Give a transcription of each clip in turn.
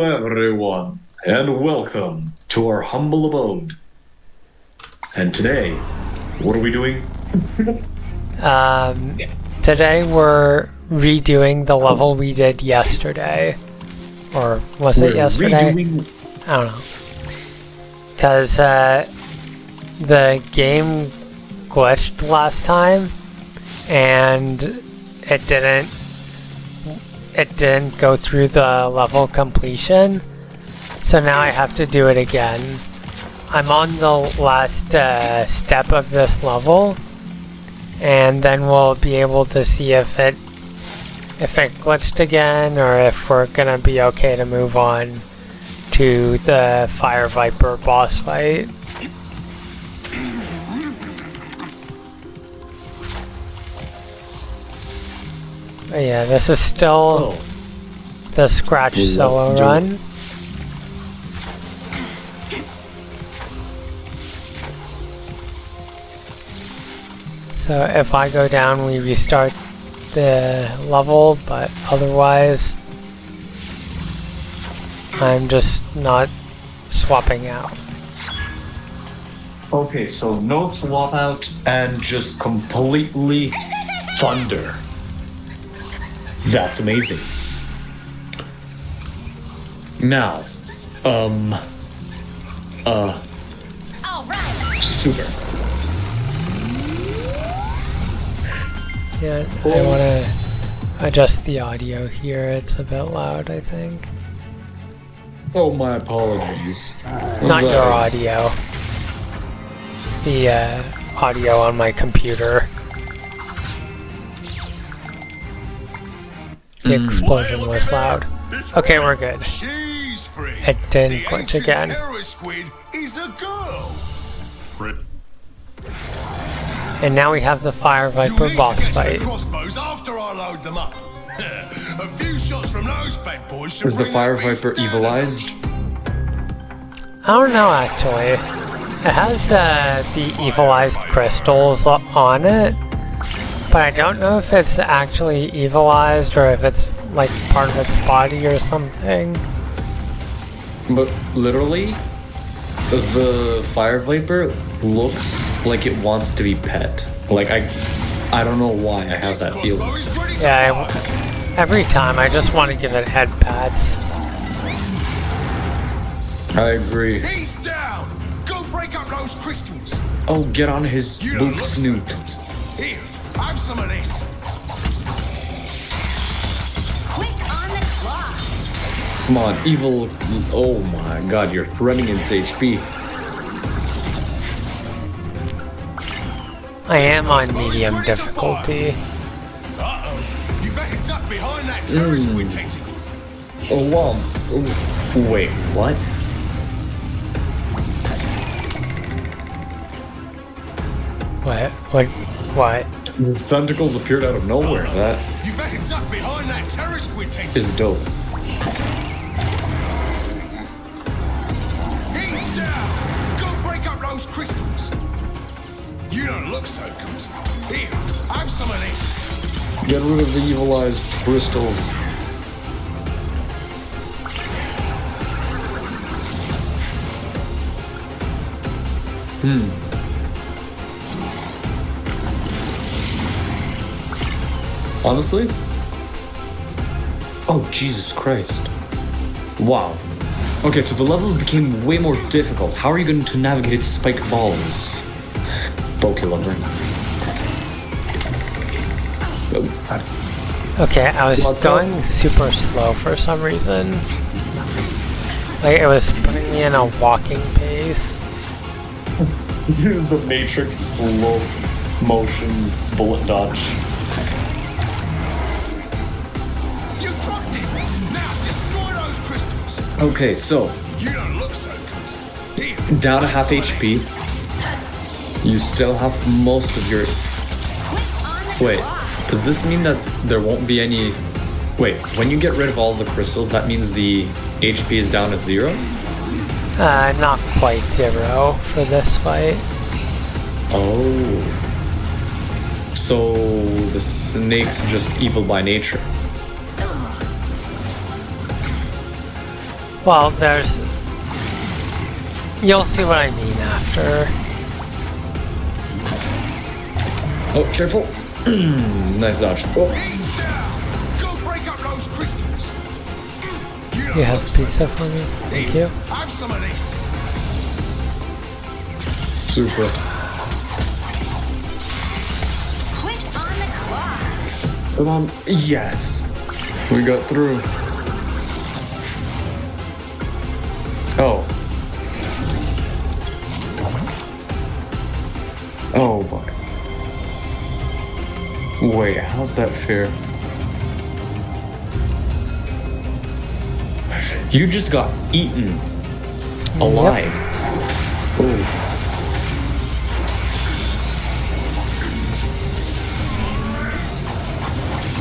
Everyone, and welcome to our humble abode. And today, what are we doing? Today we're redoing the level we did yesterday. Or was it yesterday? I don't know. Because the game glitched last time and it didn't go through the level completion. So now I have to do it again. I'm on the last step of this level, and then we'll be able to see if it glitched again or if we're gonna be okay to move on to the Fire Viper boss fight. But yeah, this is still the Scratch solo run. So if I go down, we restart the level, but otherwise, I'm just not swapping out. Okay, so no swap out and just completely thunder. That's amazing. Now, super. Yeah, I want to adjust the audio here. It's a bit loud, I think. Oh, my apologies. Not your audio. The audio on my computer. The explosion was loud. Okay, we're good. It didn't glitch again. And now we have the Fire Viper boss fight. Is the Fire Viper evilized? I don't know, actually. It has the evilized crystals on it, but I don't know if it's actually evilized or if it's like part of its body or something. But literally, the Fire Viper looks like it wants to be pet. Like I don't know why I have that feeling. Yeah, every time I just want to give it head pats. I agree. He's down. Go break up those crystals. Oh, get on his Luke Snoot. Here, have some of this. Quick on the clock. Come on, evil. Oh my god, you're running into HP. I am on medium difficulty. Uh-oh. You better duck behind that terrorist with tentacles. Oh, wow. Wait, what? What? His tentacles appeared out of nowhere. That You better duck behind that terrorist with tentacles. is dope. He's down. Go break up those crystals. You don't look so good. Here, have some of this. Get rid of the evilized crystals. Honestly? Oh, Jesus Christ. Wow. Okay, so the level became way more difficult. How are you going to navigate spiked balls? Lover. Okay, I was going super slow for some reason. Like, it was putting me in a walking pace. The Matrix slow motion bullet dodge. You dropped it. Now destroy those crystals. Okay, so You don't look so good. Here, down to half HP. You still have most of your. Wait, does this mean that there won't be any? Wait, when you get rid of all the crystals, that means the HP is down to 0? Not quite 0 for this fight. Oh. So the snake's just evil by nature. Well, there's... You'll see what I mean after. Oh, careful. Nice dodge. Oh. Go break up those crystals. You have pizza for me? Thank you. Have some of this. Super. Quick on the clock. Come on. Yes. We got through. Oh. Oh boy. Wait, how's that fair? You just got eaten alive. Oh.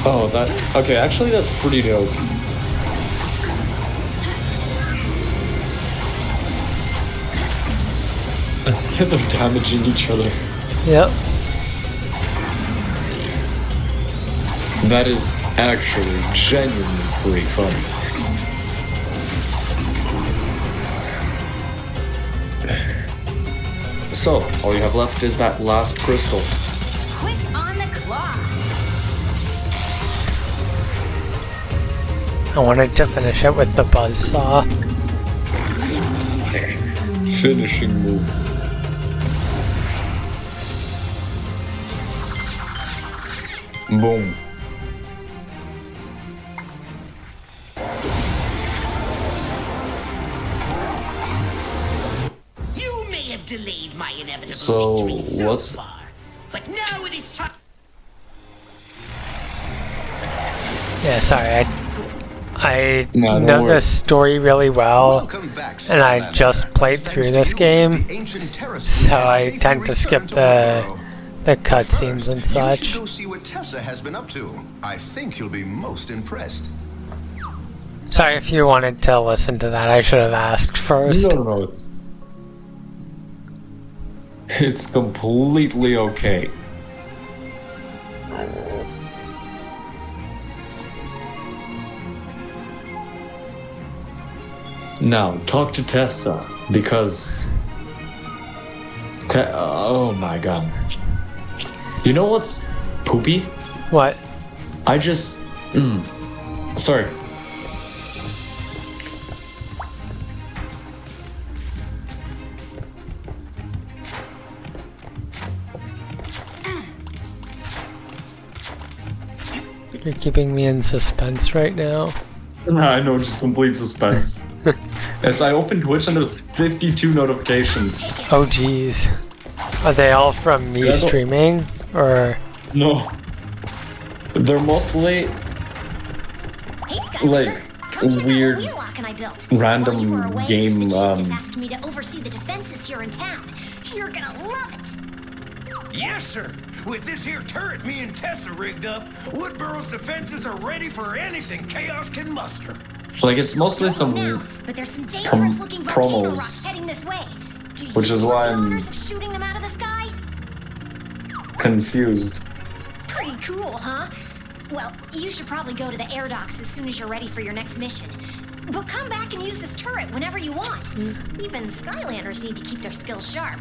Oh, that... Okay, actually that's pretty dope. They're damaging each other. Yep. That is actually genuinely pretty funny. So, all you have left is that last crystal. Quick on the clock. I wanted to finish it with the buzzsaw. Finishing move. Boom. You may have delayed my inevitable So, victory so what's... far, but now it is time. Yeah, sorry, I No, don't know worry. this story really well, Welcome back, and I Skylanders. just played Thanks through to this you, game, the ancient terrace so has I safely tend to skip returned to the Warborough. cutscenes and You such. should go see what Tessa has been up to. I think you'll be most impressed. Sorry if you wanted to listen to that, I should have asked first. No. It's completely okay. Now, talk to Tessa, because... Oh my god. You know what's poopy? What? I just... Sorry. You're keeping me in suspense right now. I know, just complete suspense. As I opened Twitch and there's 52 notifications. Oh geez. Are they all from me Yeah, I don't- streaming? Or... No. They're mostly Hey, Skylander. like Come check out the weird wheel lock I built. random While you were away, game, the chief just asked me to oversee the defenses here in town. You're gonna love it. Yes, sir. With this here turret me and Tessa rigged up, Woodborough's defenses are ready for anything Chaos can muster. like it's mostly Don't know some now, but there's some dangerous-looking volcano promos, rocks heading this way. Do you which is want why the I'm honors of shooting them out of the sky? confused. Pretty cool, huh? Well, you should probably go to the air docks as soon as you're ready for your next mission. But come back and use this turret whenever you want. Even Skylanders need to keep their skills sharp.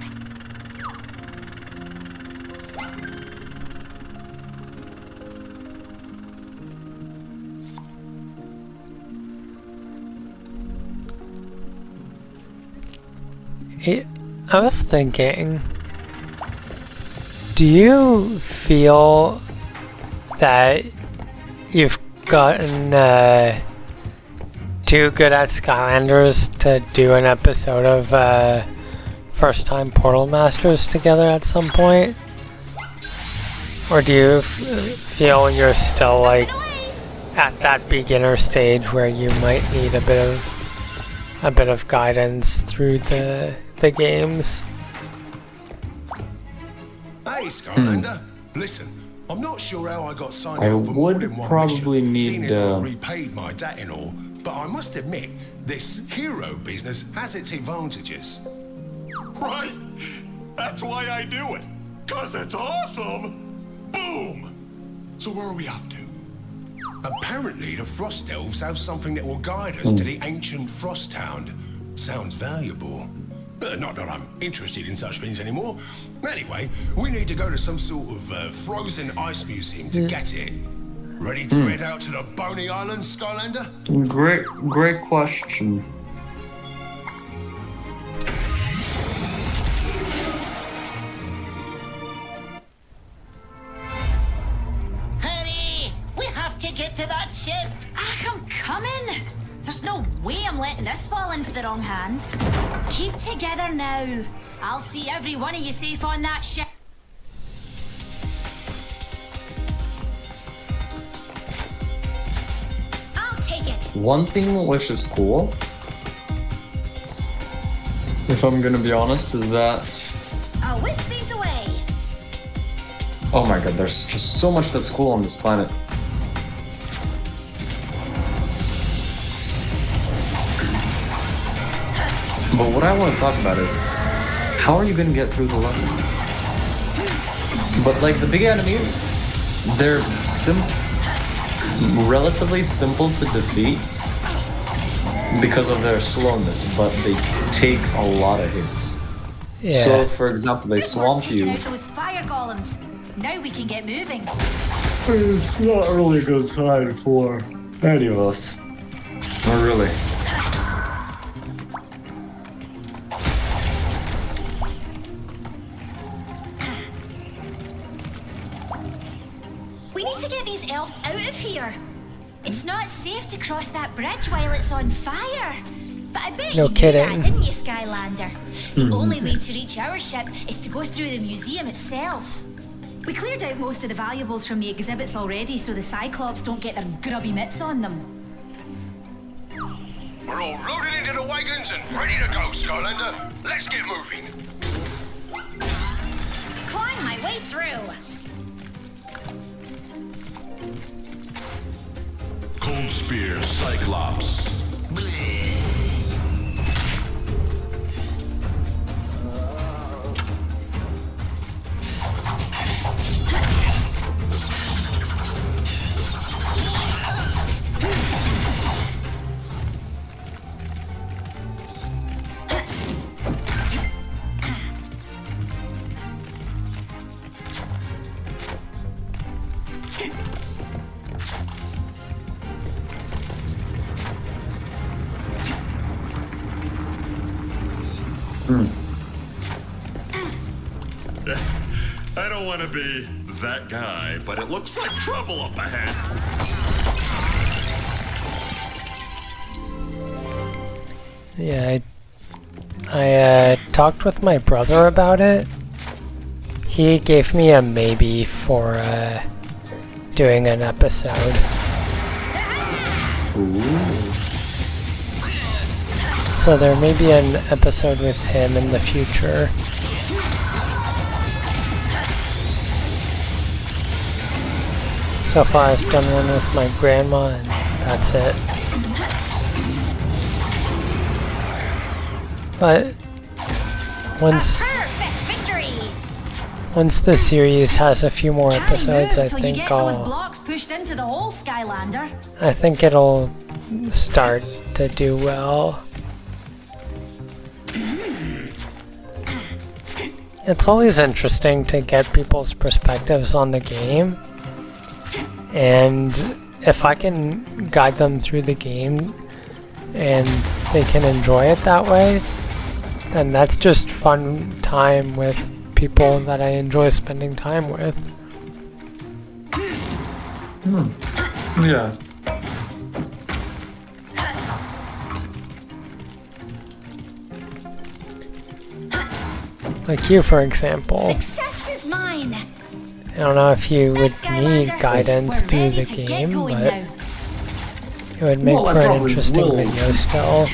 I was thinking, do you feel that you've gotten too good at Skylanders to do an episode of First Time Portal Masters together at some point? Or do you feel you're still like at that beginner stage where you might need a bit of guidance through the games? Hey, Skylander. Listen, I'm not sure how I got signed I up for more would than one probably mission, need, seeing as I repaid my debt and all, but I must admit, this hero business has its advantages. Right? That's why I do it. 'Cause it's awesome. Boom. So where are we off to? Apparently, the Frost Elves have something that will guide us to the ancient Frost Town. Sounds valuable. Not that I'm interested in such things anymore. Anyway, we need to go to some sort of frozen ice museum to get it. Ready to head out to the Boney Islands, Skylander? Great question. Hurry! We have to get to that ship. I'm coming. There's no way I'm letting this fall into the wrong hands. Keep together now. I'll see every one of you safe on that ship. I'll take it. One thing which is cool, if I'm gonna be honest, is that I'll whisk these away. oh my god, there's just so much that's cool on this planet. But what I want to talk about is, how are you going to get through the level? But like the big enemies, they're relatively simple to defeat because of their slowness, but they take a lot of hits. Yeah. So for example, they swamp you. Those fire golems. Now we can get moving. It's not really a good time for any of us. Not really. We need to get these elves out of here. It's not safe to cross that bridge while it's on fire. But I bet No you knew kidding. that, didn't you, Skylander? The only way to reach our ship is to go through the museum itself. We cleared out most of the valuables from the exhibits already, so the Cyclops don't get their grubby mitts on them. We're all loaded into the wagons and ready to go, Skylander. Let's get moving. Climb my way through. Cold Spear, Cyclops. I don't want to be that guy, but it looks like trouble up ahead. Yeah, I talked with my brother about it. He gave me a maybe for doing an episode. So there may be an episode with him in the future. So far I've done one with my grandma and that's it. But once the series has a few more episodes, I think blocks pushed into the hole, Skylander. I think it'll start to do well. It's always interesting to get people's perspectives on the game, and if I can guide them through the game and they can enjoy it that way, then that's just fun time with people that I enjoy spending time with. Yeah. Like you, for example. Success is mine. I don't know if you would need guidance to the game, but it would make Well, I for an probably interesting will. video still.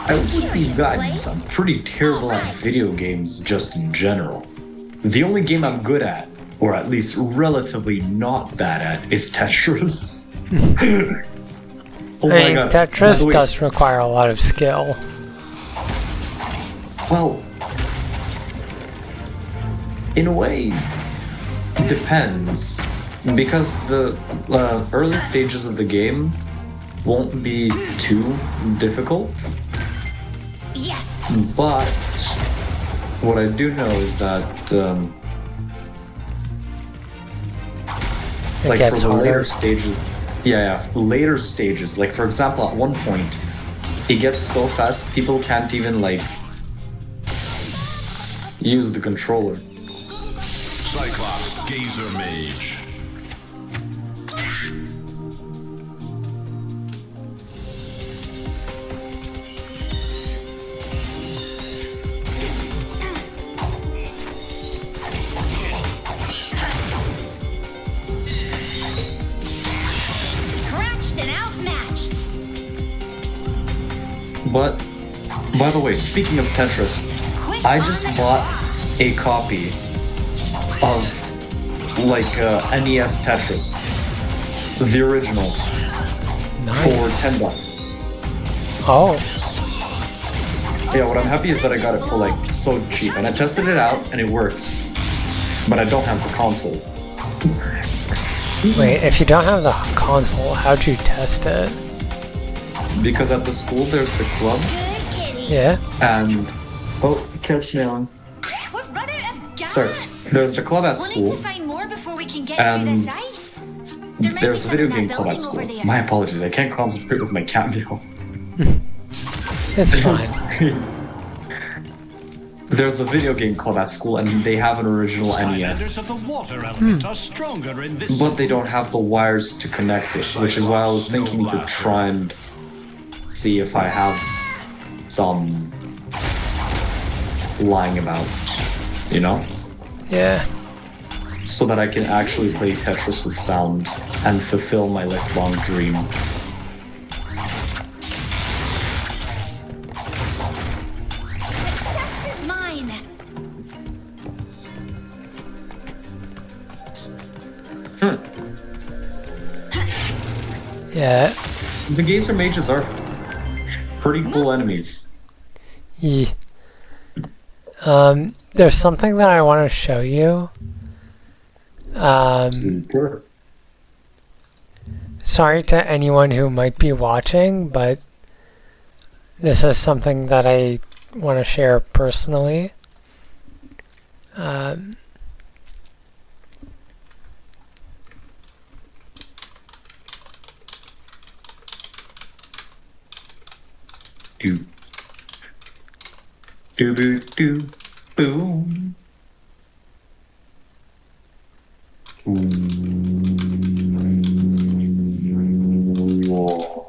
I would need guidance. I'm pretty terrible at video games just in general. The only game I'm good at, or at least relatively not bad at, is Tetris. Oh I mean, by Tetris the way- does require a lot of skill. Well, in a way, it depends. because the early stages of the game won't be too difficult, Yes. but what I do know is that It like gets for the later harder. stages, later stages, like for example, at one point, it gets so fast people can't even like use the controller. Cyclops, Gazer Mage. Scratched and outmatched. But by the way, speaking of Tetris, I just bought a copy of like NES Tetris, the original, for Nice. $10. Oh, Yeah, what I'm happy is that I got it for like so cheap, and I tested it out and it works, but I don't have the console. wait, if you don't have the console, how'd you test it? Because at the school there's the club, Good kitty. Yeah? and oh, catch me on. We're running out of gas. Sorry, there's the club at We'll need school. to find more before we can get And through this ice. There might There's be a some video in that game club at building over school. there. My apologies, I can't concentrate with my cat meal. It's fine. There's a video game club at school, and they have an original Skylanders NES, of the water element are stronger in this. but they don't have the wires to connect it, which is why I was thinking to try and see if I have some lying about, you know? Yeah. So that I can actually play Tetris with sound and fulfill my lifelong dream. This is mine. Yeah. The Gazer Mages are pretty cool enemies. Ye- there's something that I want to show you. Sorry to anyone who might be watching, but this is something that I want to share personally. Do do do do boom. Whoa.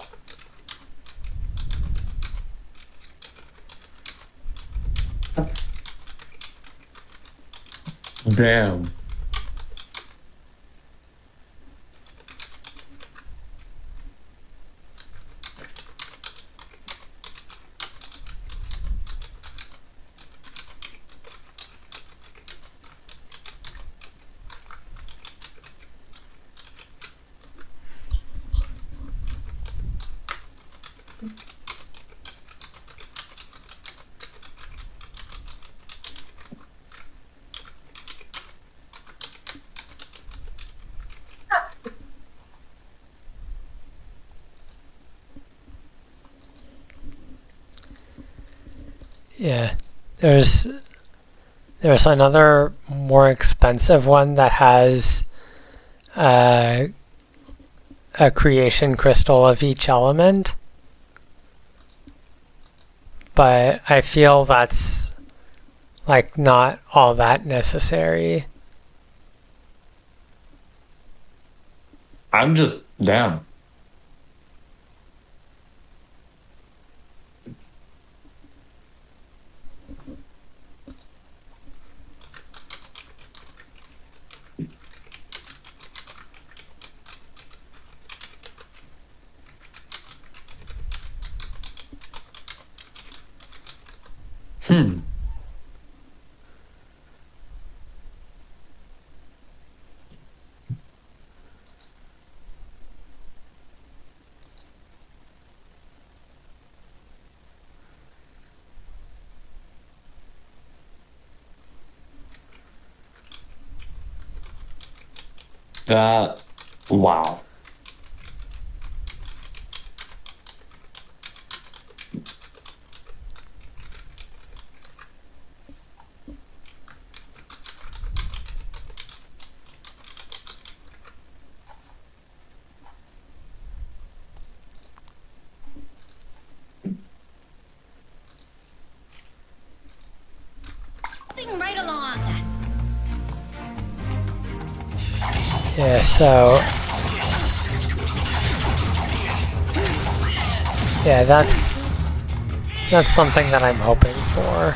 Damn. Yeah. There's another more expensive one that has a creation crystal of each element. But I feel that's like not all that necessary. I'm just damn. That... Wow. Moving right along. Yeah, so... Yeah, that's something that I'm hoping for.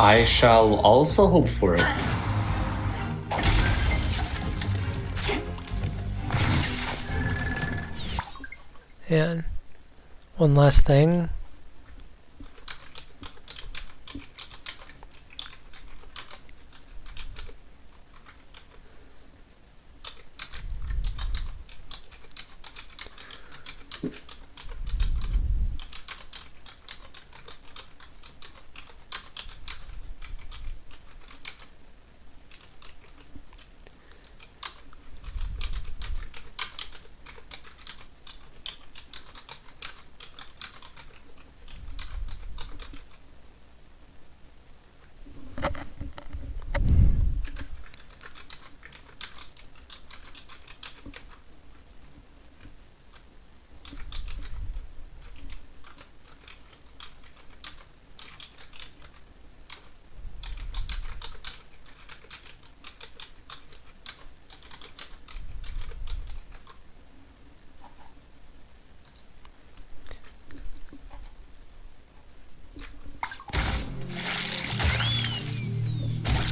I shall also hope for it. And one last thing.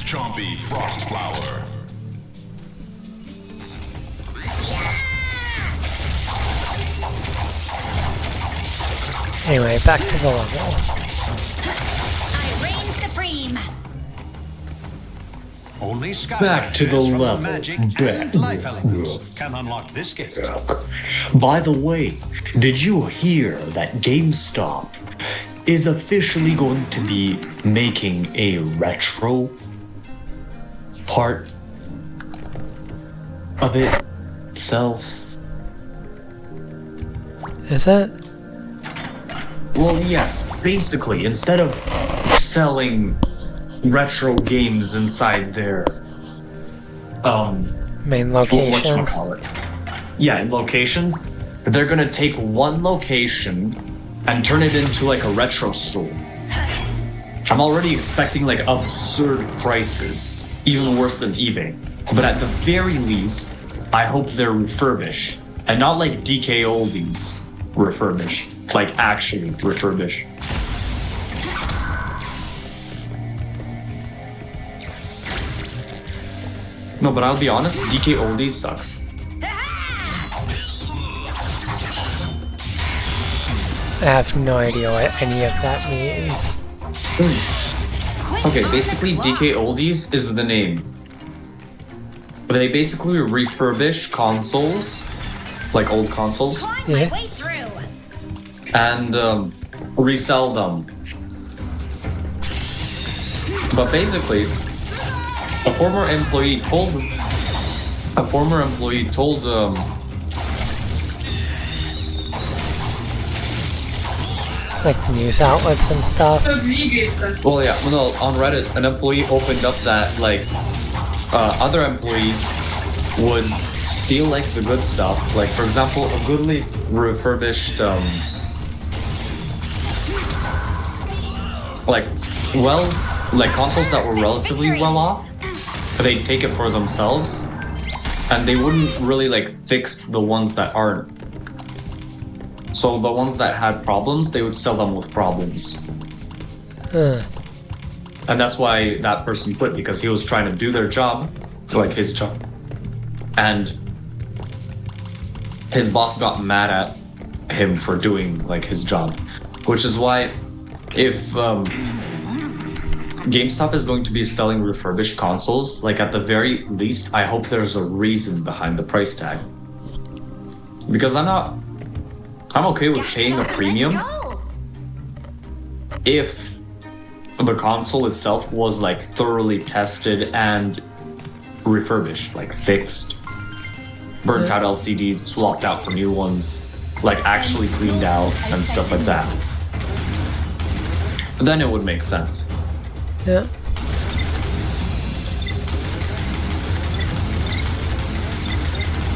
Chompy Frost Flower. Anyway, back to the level. I reign supreme. Only Skylanders Back to the from level. magic Back. and life elements can unlock this gate. By the way, did you hear that GameStop is officially going to be making a retro part of itself? Is it? Well, yes, basically, instead of selling retro games inside their Main locations? whatchamacallit. Yeah, in locations, they're gonna take one location and turn it into like a retro store. I'm already expecting like absurd prices, even worse than eBay. But at the very least, I hope they're refurbished and not like DK oldies refurbished, like actually refurbished. No, but I'll be honest, DK oldies sucks. I have no idea what any of that means. Okay, basically DK oldies is the name. But they basically refurbish consoles, like old consoles, Climb Yeah. my way through. and resell them. But basically, a former employee told Like news outlets and stuff. well, yeah, no, on Reddit, an employee opened up that like other employees would steal like the good stuff. Like for example, a goodly refurbished like consoles that were relatively well off. They'd take it for themselves, and they wouldn't really like fix the ones that aren't. So the ones that had problems, they would sell them with problems. Huh. And that's why that person quit, because he was trying to do their job, like his job. And his boss got mad at him for doing like his job. Which is why if GameStop is going to be selling refurbished consoles, like at the very least, I hope there's a reason behind the price tag. Because I'm okay with paying a premium if the console itself was like thoroughly tested and refurbished, like fixed, burnt out LCDs, swapped out for new ones, like actually cleaned out and stuff like that. Then it would make sense. Yeah.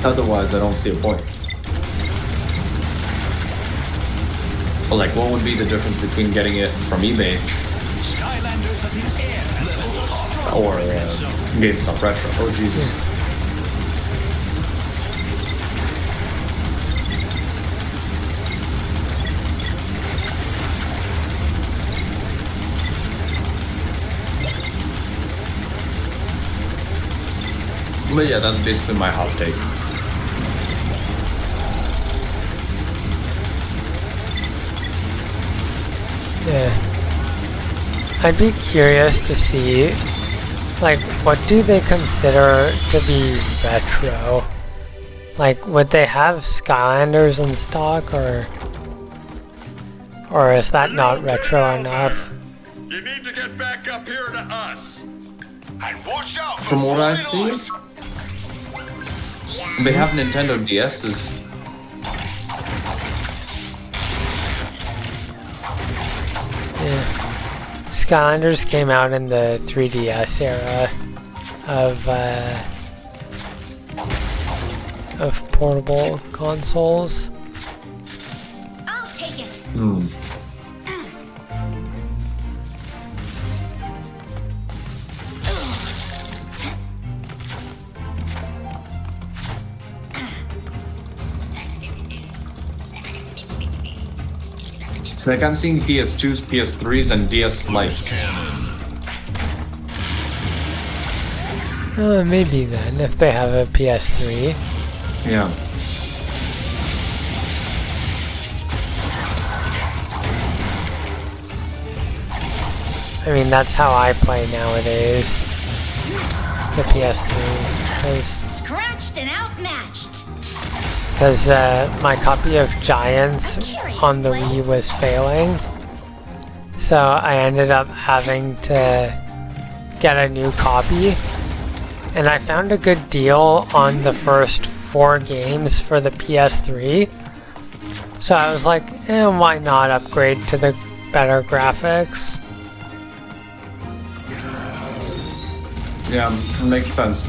Otherwise, I don't see a point. But like, what would be the difference between getting it from eBay or GameStop Retro? Oh, Jesus. But yeah, that's basically my hot take. Yeah. I'd be curious to see, like, what do they consider to be retro? Like, would they have Skylanders in stock, or is that not retro enough? You need to get back up here to us. And watch out for From what I flying see, ice. they have Nintendo DS's. Yeah. Skylanders came out in the 3DS era of portable consoles. I'll take it. Hmm. Like, I'm seeing PS2s, PS3s, and DS Lites. Maybe then, if they have a PS3. Yeah. I mean, that's how I play nowadays. The PS3. Scratched and outmatched. Because my copy of Giants on the Wii was failing. So I ended up having to get a new copy. And I found a good deal on the first 4 games for the PS3. So I was like, why not upgrade to the better graphics? Yeah, it makes sense.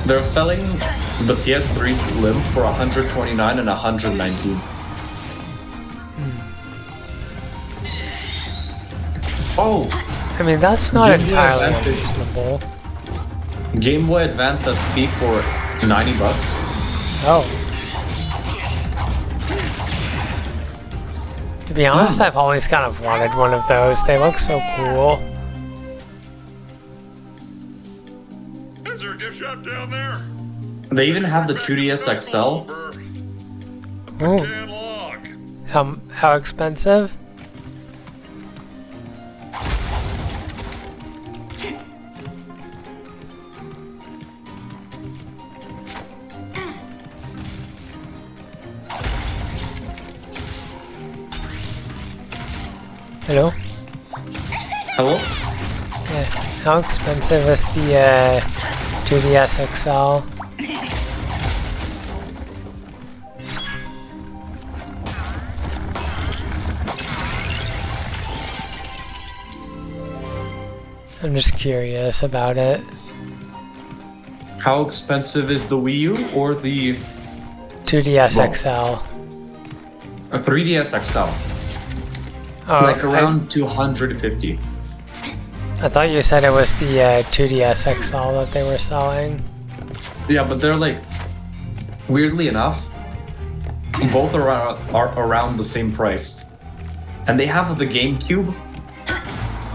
They're selling the PS3 Slim for $129 and $119. Oh! I mean, that's not Game Boy entirely Advance is- unreasonable. Game Boy Advance SP for $90. Oh. To be honest, I've always kind of wanted one of those. They look so cool. Is there a gift shop down there? They even have the 2DS XL. Ooh. Can log. How expensive? Hello? Hello? Yeah. How expensive is the 2DS XL? I'm just curious about it. How expensive is the Wii U or the 2DS Well, XL. 3DS XL? Oh, Like around 250. I thought you said it was the 2DS XL that they were selling. Yeah, but they're like, weirdly enough, both are around the same price. And they have the GameCube.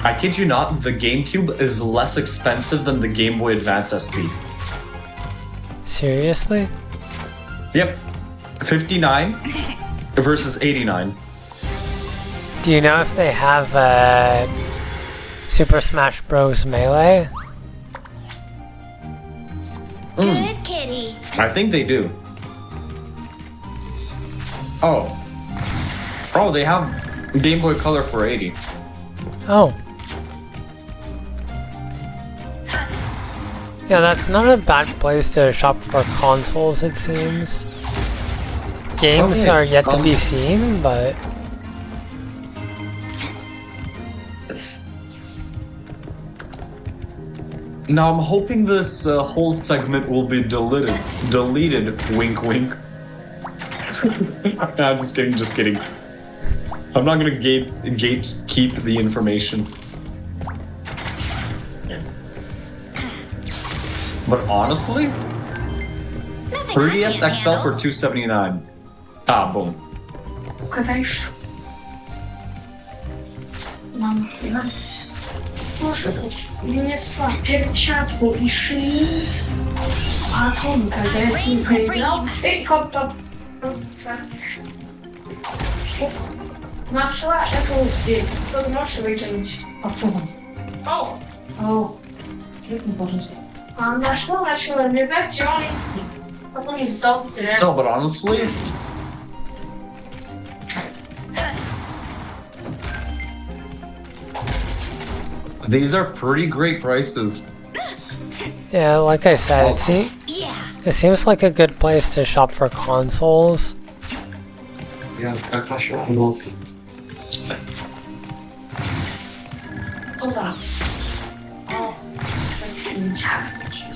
I kid you not, the GameCube is less expensive than the Game Boy Advance SP. Seriously? Yep. 59 versus 89. Do you know if they have Super Smash Bros. Melee? Good kitty. I think they do. Oh. Oh, they have Game Boy Color for 80. Oh. Yeah, that's not a bad place to shop for consoles, it seems. Games Okay, are yet to be seen, but... Now I'm hoping this whole segment will be deleted. Deleted, wink wink. I'm just kidding, just kidding. I'm not gonna gatekeep the information. But honestly, 3DS XL for $279. Ah, boom. Układajesz. Mam chwilę. Proszę być. Nie slapię ciatło i szyi. Atomka, to jest wygrał. I kop. Нашла эту зверь. Что можешь выкинуть? О. Как не должен. А нашла, начала вязать, и он потом не сдал. No, but honestly, these are pretty great prices. Yeah, like I said, it seems like a good place to shop for consoles. Yeah,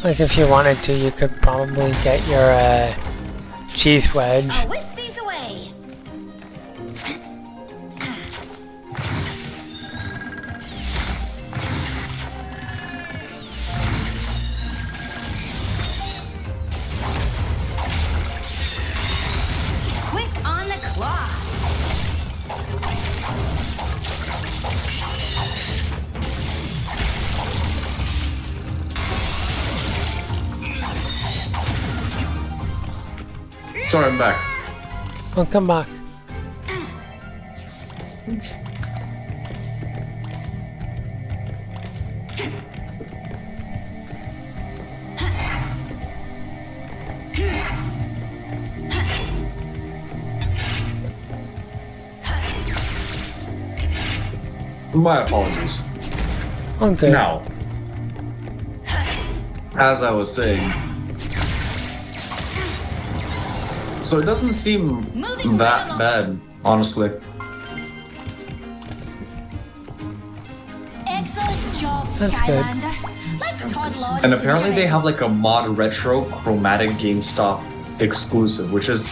Like if you wanted to, you could probably get your cheese wedge. I'll whisk these away. Quick on the claw. Sorry, I'm back. Well, come back. My apologies. Okay. Now, as I was saying, so it doesn't seem that bad, honestly. Excellent job, That's good. Skylander. Let's toddle on. And apparently they have like a mod retro chromatic GameStop exclusive, which is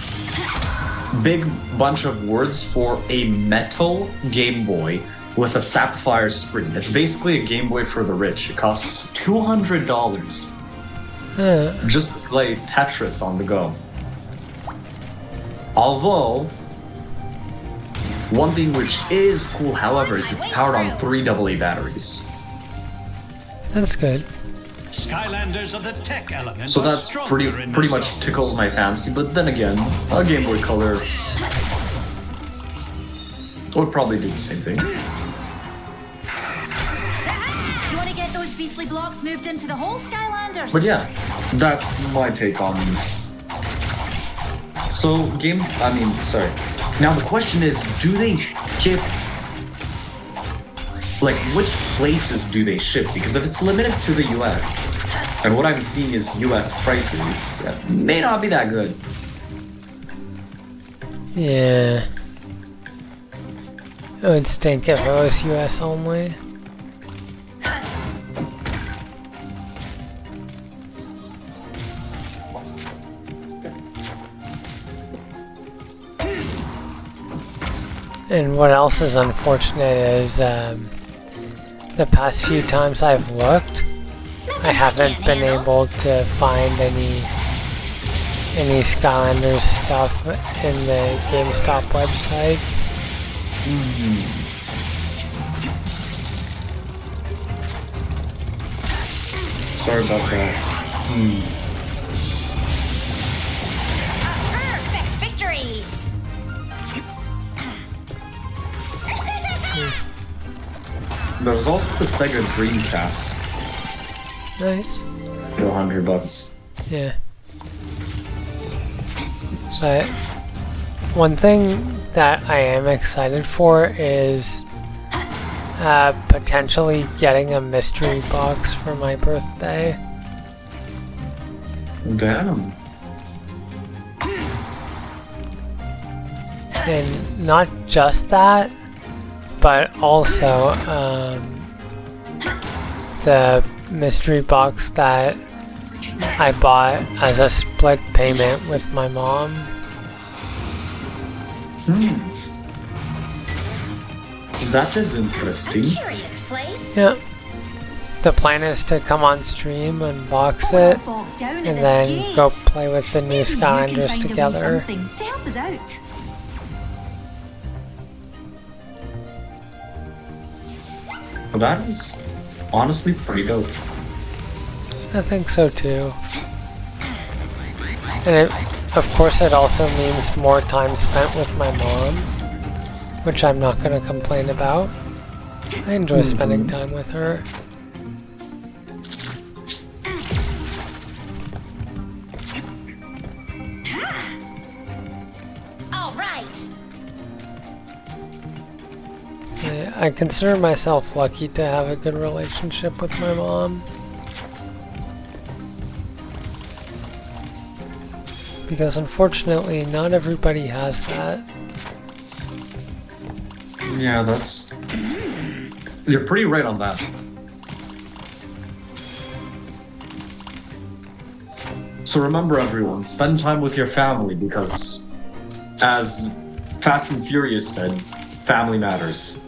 big bunch of words for a metal Game Boy with a sapphire screen. It's basically a Game Boy for the rich. It costs $200. Just play Tetris on the go. Although, one thing which is cool, however, is it's powered on 3 AA batteries. That's good. Skylanders are the tech element. So that's pretty much tickles my fancy, but then again, a Game Boy Color would probably do the same thing. You want to get those beastly blocks moved into the hole, Skylanders? But yeah, that's my take on... So, now the question is, do they ship... Like, which places do they ship? Because if it's limited to the US, and what I'm seeing is US prices, it may not be that good. Yeah. It would stink if it was US only. And what else is unfortunate is the past few times I've looked, I haven't been able to find any Skylanders stuff in the GameStop websites. Sorry about that. Perfect victory! There's also the Sega Dreamcast. Nice. For $100. Yeah. But one thing that I am excited for is potentially getting a mystery box for my birthday. Damn. And not just that, but also the mystery box that I bought as a split payment with my mom. That is interesting. Curious place. Yeah. The plan is to come on stream, unbox it, and then go play with the new Skylanders together. To help us out. That is honestly pretty dope. I think so too. And it, of course, it also means more time spent with my mom, which I'm not going to complain about. I enjoy spending time with her. All right. I consider myself lucky to have a good relationship with my mom. Because unfortunately, not everybody has that. Yeah, that's... You're pretty right on that. So remember everyone, spend time with your family because, as Fast and Furious said, family matters.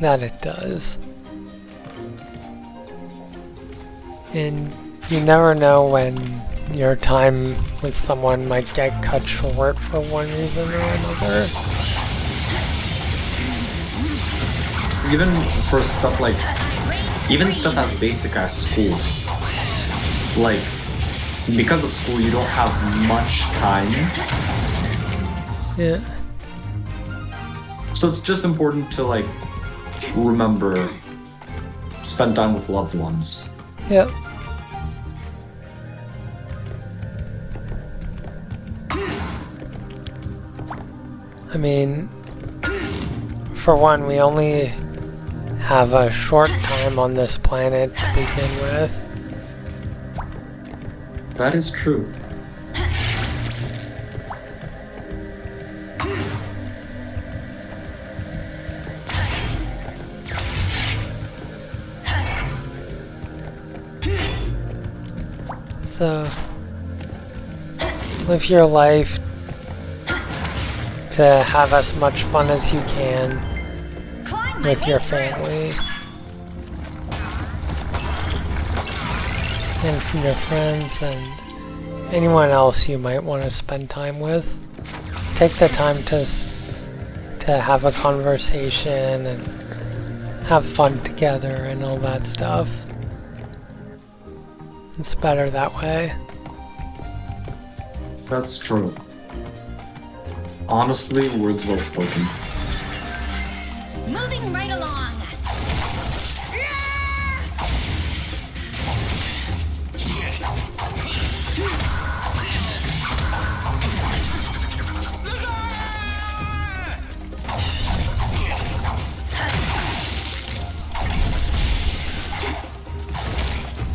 That it does. And you never know when your time with someone might get cut short for one reason or another. Even for stuff like, even stuff as basic as school. Like, because of school you don't have much time. Yeah. So it's just important to like, remember, spend time with loved ones. Yep. I mean, for one, we only have a short time on this planet to begin with. That is true. So, live your life to have as much fun as you can with your family and from your friends and anyone else you might want to spend time with. Take the time to have a conversation and have fun together and all that stuff. It's better that way. That's true. Honestly, words well spoken. Moving right along.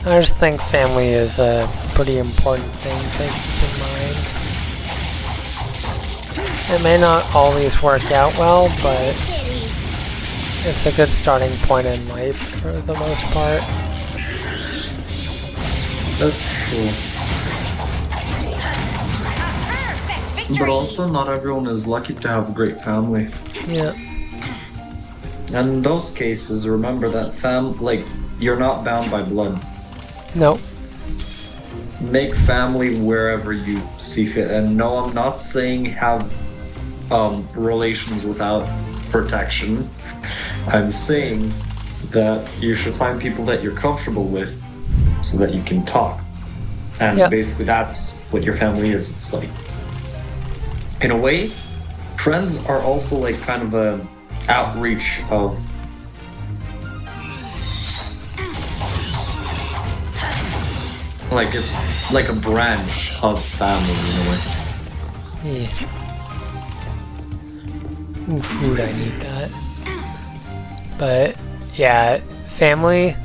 I just think family is a pretty important thing to keep in mind. It may not always work out well, but it's a good starting point in life for the most part. That's true. But also, not everyone is lucky to have a great family. Yeah. And in those cases, remember that you're not bound by blood. Nope. Make family wherever you see fit. And no, I'm not saying have relations without protection. I'm saying that you should find people that you're comfortable with so that you can talk. And basically that's what your family is. It's like, in a way, friends are also like kind of a outreach of like it's like a branch of family in a way. Yeah. Ooh, food, I need that. But yeah, family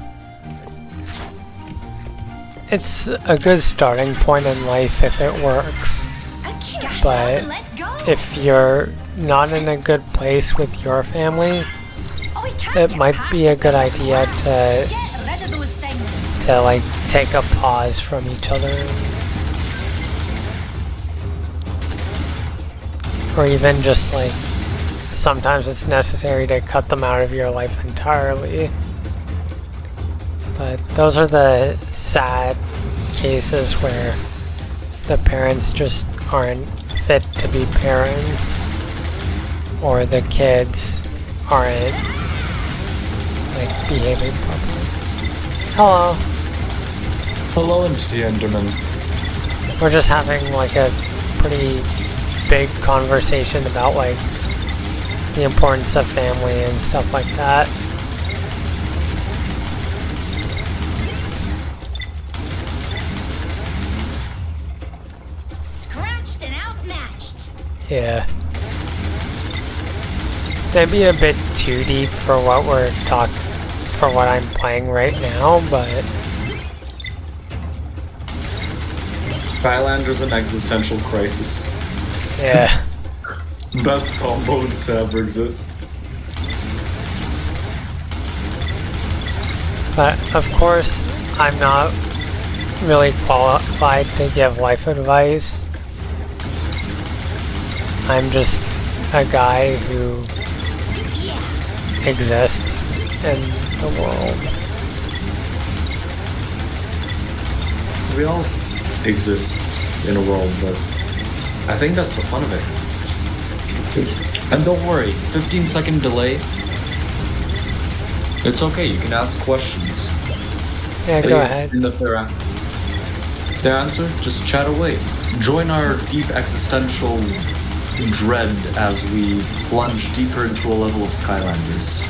it's a good starting point in life if it works. But if you're not in a good place with your family, it might be a good idea to like take a pause from each other. Or even just like, sometimes it's necessary to cut them out of your life entirely. But those are the sad cases where the parents just aren't fit to be parents, or the kids aren't like behaving properly. Hello. Hello, Entity Enderman. We're just having like a pretty big conversation about like the importance of family and stuff like that. Scratched and outmatched. Yeah. Maybe a bit too deep for what for what I'm playing right now, but Skylander's an existential crisis. yeah. Best combo to ever exist. But of course, I'm not really qualified to give life advice. I'm just a guy who exists in the world. We all exist in a world, but I think that's the fun of it. And don't worry, 15-second delay. It's okay, you can ask questions. Yeah, go ahead. In the their answer, just chat away. Join our deep existential dread as we plunge deeper into a level of Skylanders.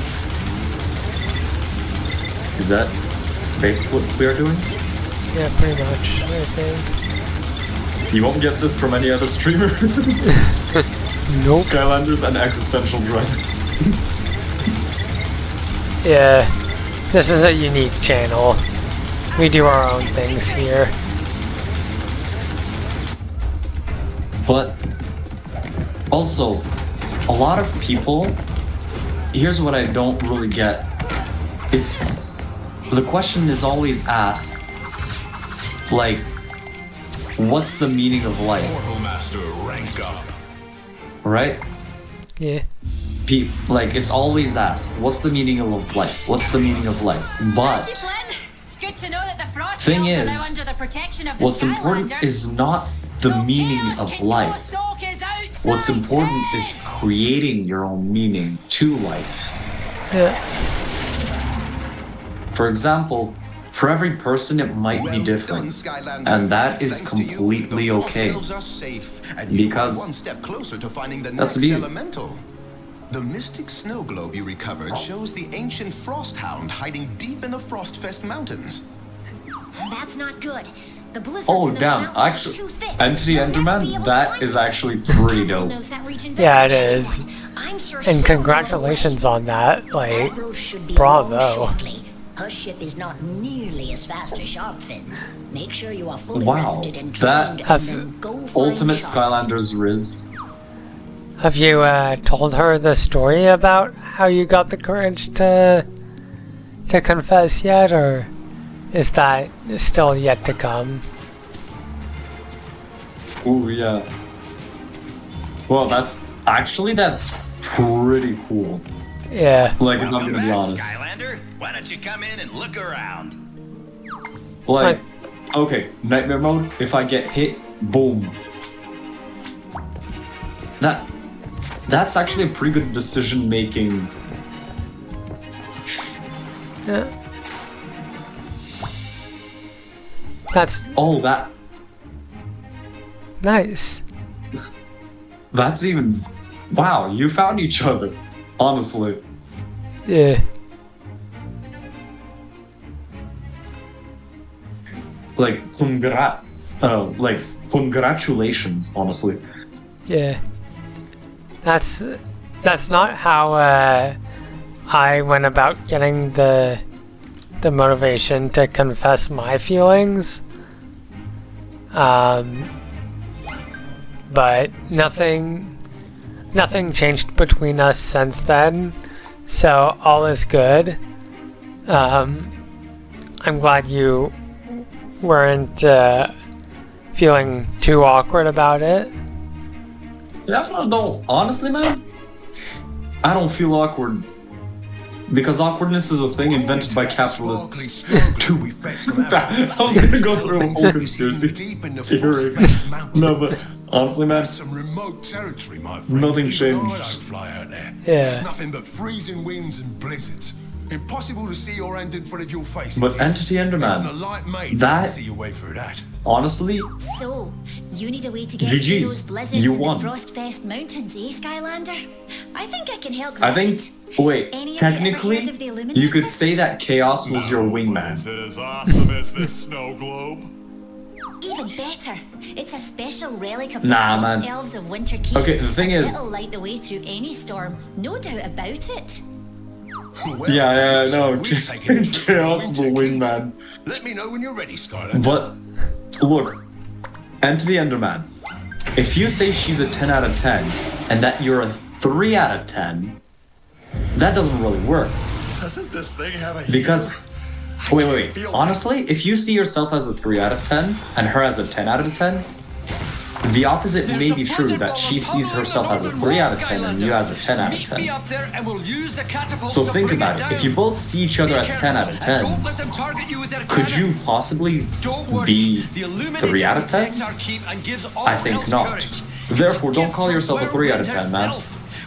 Is that basically what we are doing? Yeah, pretty much, I think. You won't get this from any other streamer. Nope. Skylanders and existential dread. Yeah, this is a unique channel. We do our own things here. But also, a lot of people, here's what I don't really get. It's, the question is always asked, like, what's the meaning of life? Master, rank up. Right? Yeah. Like, it's always asked, what's the meaning of life? What's the meaning of life? But thing is, what's important is not the meaning of life. What's important is creating your own meaning to life. Yeah. For example, for every person it might be different, and that is completely okay, because that's the beauty. The mystic snow globe you recovered shows the ancient frost hound hiding deep in the Frostfest mountains. That's not good. The blizzards Oh in those damn, mountains are actually, too thick. Entity We'll never be Enderman, able to that find is them. actually pretty Avril dope. knows that region Yeah, it better than is. anyone. I'm sure And she'll know congratulations on that, like, Avril should be bravo. along shortly. Her ship is not nearly as fast as Sharpfin's. Make sure you are fully Wow, rested and that trained, and then go find Ultimate Sharpfin. Skylanders Riz. Have you told her the story about how you got the courage to confess yet, or is that still yet to come? Ooh, yeah. Well, that's pretty cool. Yeah. Like, if I'm gonna be honest. Skylander. Why don't you come in and look around? Like, okay, nightmare mode, if I get hit, boom. That's actually a pretty good decision making. Yeah. That's that nice. That's even, wow, you found each other, honestly. Yeah. Like, congratulations, honestly. Yeah. That's not how I went about getting the motivation to confess my feelings. But nothing changed between us since then, so all is good. I'm glad you weren't feeling too awkward about it. Yeah, no, honestly, man, I don't feel awkward. Because awkwardness is a thing invented by capitalists. I was gonna go through a whole conspiracy theory. No, but honestly, man, Some remote territory, my friend. nothing Even I changed. don't fly out there. Yeah. Nothing but freezing winds and blizzards. Impossible to see your end in front of your face. But it is. Entity Enderman, Isn't a light made that- can see your way through that. Honestly, So, you need a way to get GG's, through those blizzards you in won. the Frostfest Mountains, eh, Skylander? I think I can help you I think, wait, Any of you ever technically, heard of the you could Illuminator? say that Chaos was your Is wingman. it as awesome as this snow globe? Even better, it's a special relic of Nah, the Frost man. Elves of Winter Keep. Okay, the thing and is- it'll light the way through any storm, no doubt about it. Well, Yeah, so no, we're taking a trip to Chaos was the Winter Keep. wingman. Let me know when you're ready, Skylander. But, look, Entity Enderman, if you say she's a 10 out of 10, and that you're a 3 out of 10, that doesn't really work. Doesn't this thing have a Because, I wait, can't wait, feel honestly, if you see yourself as a 3 out of 10, and her as a 10 out of 10, the opposite may be true, that she sees herself as a 3 out of 10 and you as a 10 out of 10. So think about it, if you both see each other as 10 out of 10s, could you possibly be 3 out of 10s? I think not. Therefore, don't call yourself a 3 out of 10, man.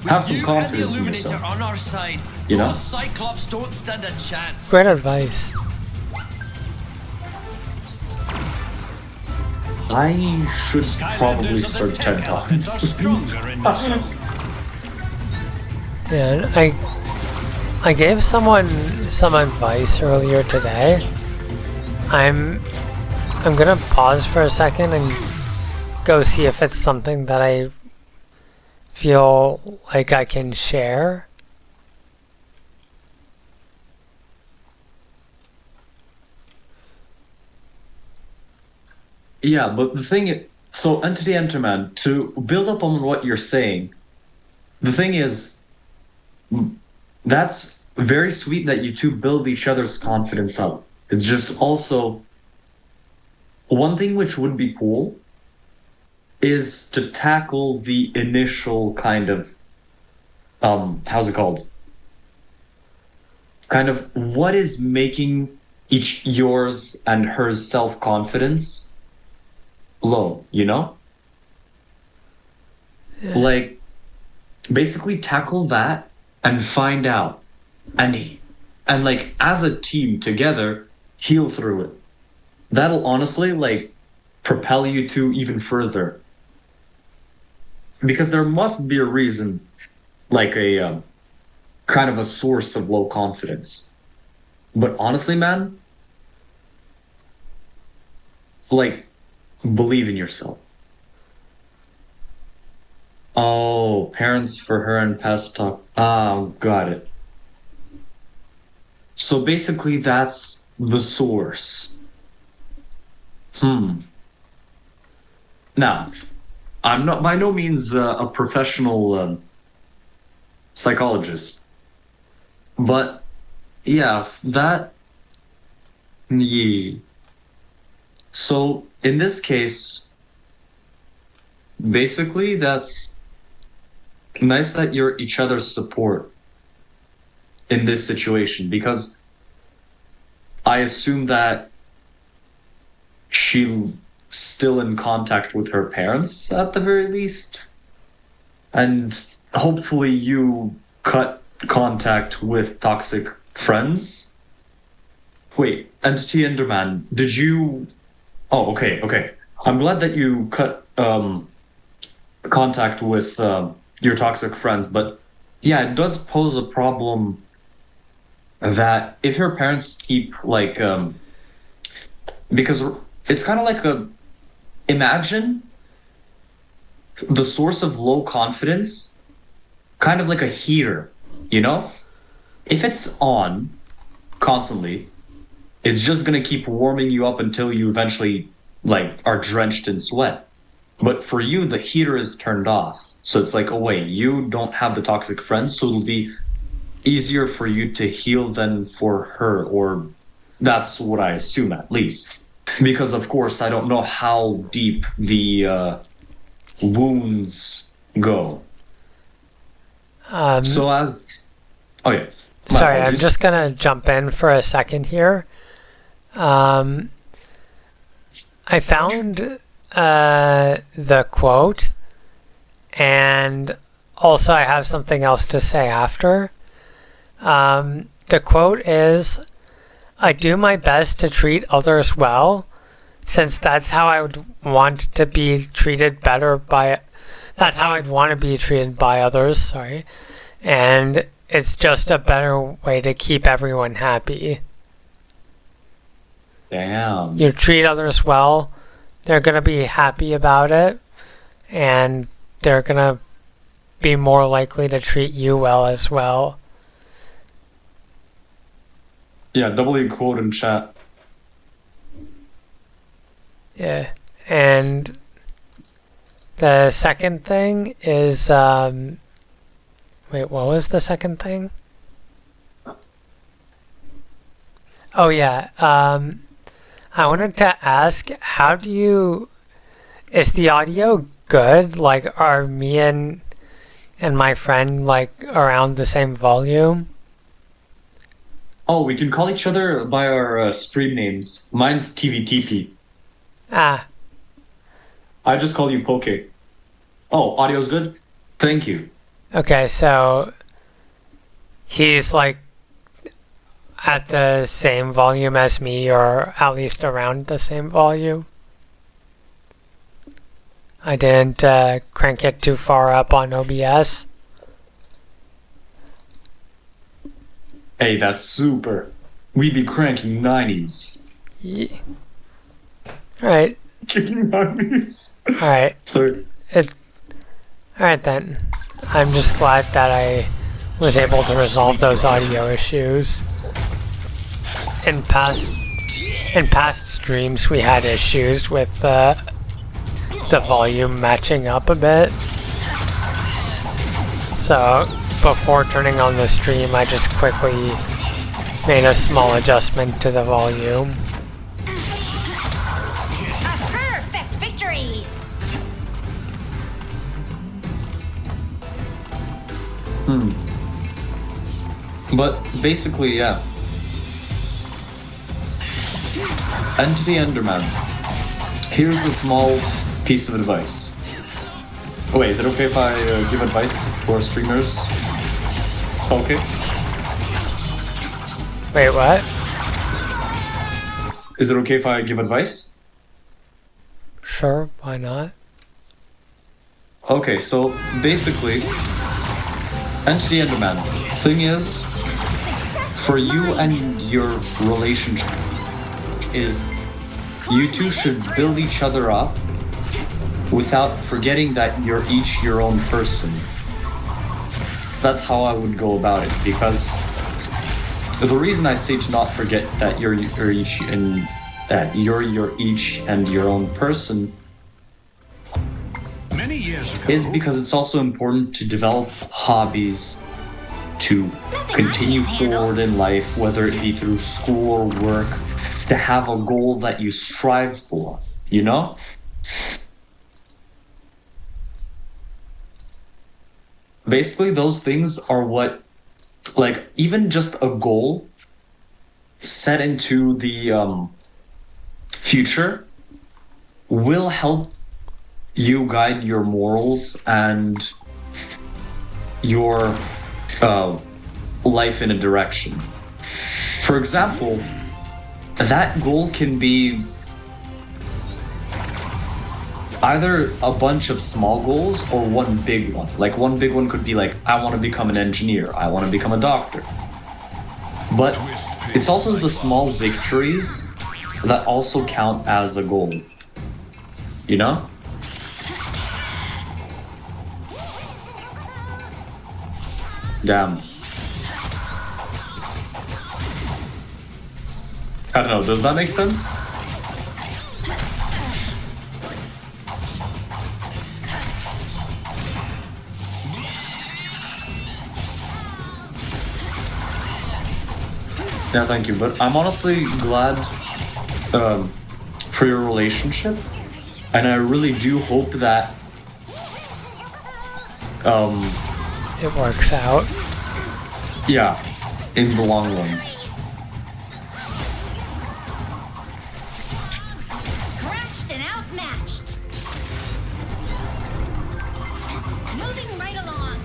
Have some confidence in yourself. You know? Cyclops don't stand a chance. Great advice. I should probably start 10 times. Yeah, I gave someone some advice earlier today. I'm gonna pause for a second and go see if it's something that I feel like I can share. Yeah, but the thing is, so Entity Enterman, to build up on what you're saying, the thing is, that's very sweet that you two build each other's confidence up. It's just also, one thing which would be cool is to tackle the initial kind of, how's it called? Kind of what is making yours and hers self-confidence low, you know? Yeah. Like, basically tackle that and find out. And like, as a team together, heal through it. That'll honestly, like, propel you to even further. Because there must be a reason, like a kind of a source of low confidence. But honestly, man, like, believe in yourself. Oh, parents for her and past talk. Ah, got it. So basically, that's the source. Now, I'm not by no means a professional psychologist, but yeah, that. Yeah. So in this case, basically, that's nice that you're each other's support in this situation, because I assume that she's still in contact with her parents at the very least, and hopefully you cut contact with toxic friends. Wait, Entity Enderman, did you... Oh, okay. I'm glad that you cut contact with your toxic friends, but yeah, it does pose a problem that if your parents keep, like, because it's kind of like imagine the source of low confidence, kind of like a heater, you know? If it's on constantly, it's just gonna keep warming you up until you eventually like are drenched in sweat. But for you, the heater is turned off. So it's like, oh wait, you don't have the toxic friends, so it'll be easier for you to heal than for her, or that's what I assume at least. Because of course I don't know how deep the wounds go. So as oh yeah. Sorry, I'm just gonna jump in for a second here. I found the quote, and also I have something else to say after. The quote is, "I do my best to treat others well, since that's how I would want to be treated better by. That's how I'd want to be treated by others. Sorry, and it's just a better way to keep everyone happy." Damn. You treat others well, they're gonna be happy about it, and they're gonna be more likely to treat you well as well. Yeah, double quote in chat. Yeah, and the second thing is, wait, what was the second thing? Oh yeah, I wanted to ask, how do you, is the audio good? Like, are me and my friend like around the same volume? Oh, we can call each other by our stream names. Mine's TVTP. Ah. I just call you Poke. Oh, audio's good? Thank you. Okay, so he's like at the same volume as me, or at least around the same volume. I didn't crank it too far up on OBS. Hey, that's super. We be cranking 90s. Yeah. Alright. Kicking 90s. Alright. Sorry. Alright then. I'm just glad that I was able to resolve those audio issues. In past streams we had issues with the volume matching up a bit. So before turning on the stream, I just quickly made a small adjustment to the volume. A perfect victory! But basically, yeah. Entity Enderman. Here's a small piece of advice. Oh wait, is it okay if I give advice to our streamers? Okay. Wait, what? Is it okay if I give advice? Sure, why not? Okay, so basically, Entity Enderman. Thing is, for you and your relationship, is you two should build each other up without forgetting that you're each your own person. That's how I would go about it, because the reason I say to not forget that you're each and that you're each and your own person Many years ago, is because it's also important to develop hobbies to continue forward in life, whether it be through school or work, to have a goal that you strive for, you know? Basically, those things are what, like, even just a goal set into the future will help you guide your morals and your life in a direction. For example, that goal can be either a bunch of small goals or one big one. Like, one big one could be like, I want to become an engineer, I want to become a doctor. But it's also the small victories that also count as a goal. You know? Damn. I don't know, does that make sense? Yeah, thank you. But I'm honestly glad for your relationship, and I really do hope that it works out. Yeah, in the long run. Scratched and outmatched. Moving right along.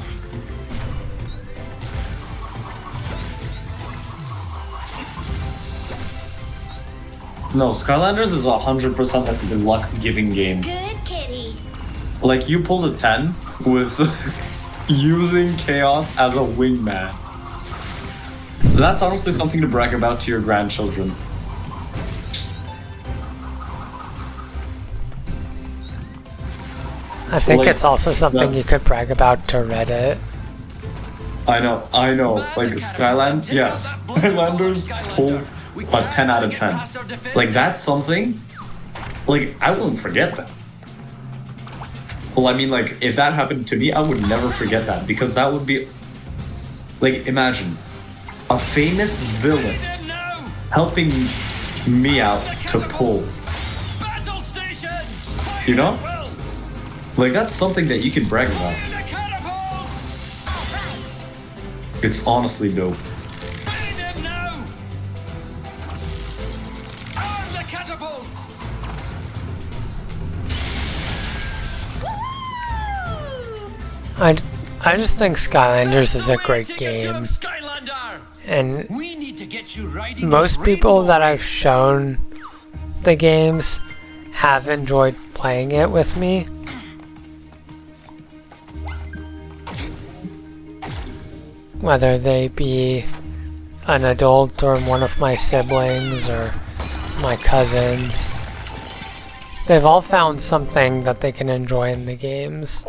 No, Skylanders is 100% like the luck-giving game. Good kitty. Like, you pulled a 10 with using Chaos as a wingman. That's honestly something to brag about to your grandchildren. I think Like, it's also something you could brag about to Reddit. I know. Like, Skylanders pulled a 10 out of 10. Like, that's something, like, I won't forget that. Well, I mean, like, if that happened to me, I would never forget that, because that would be, like, imagine a famous villain helping me out to pull. You know? Like, that's something that you can brag about. It's honestly dope. I just think Skylanders is a great game, and most people that I've shown the games have enjoyed playing it with me. Whether they be an adult or one of my siblings or my cousins, they've all found something that they can enjoy in the games.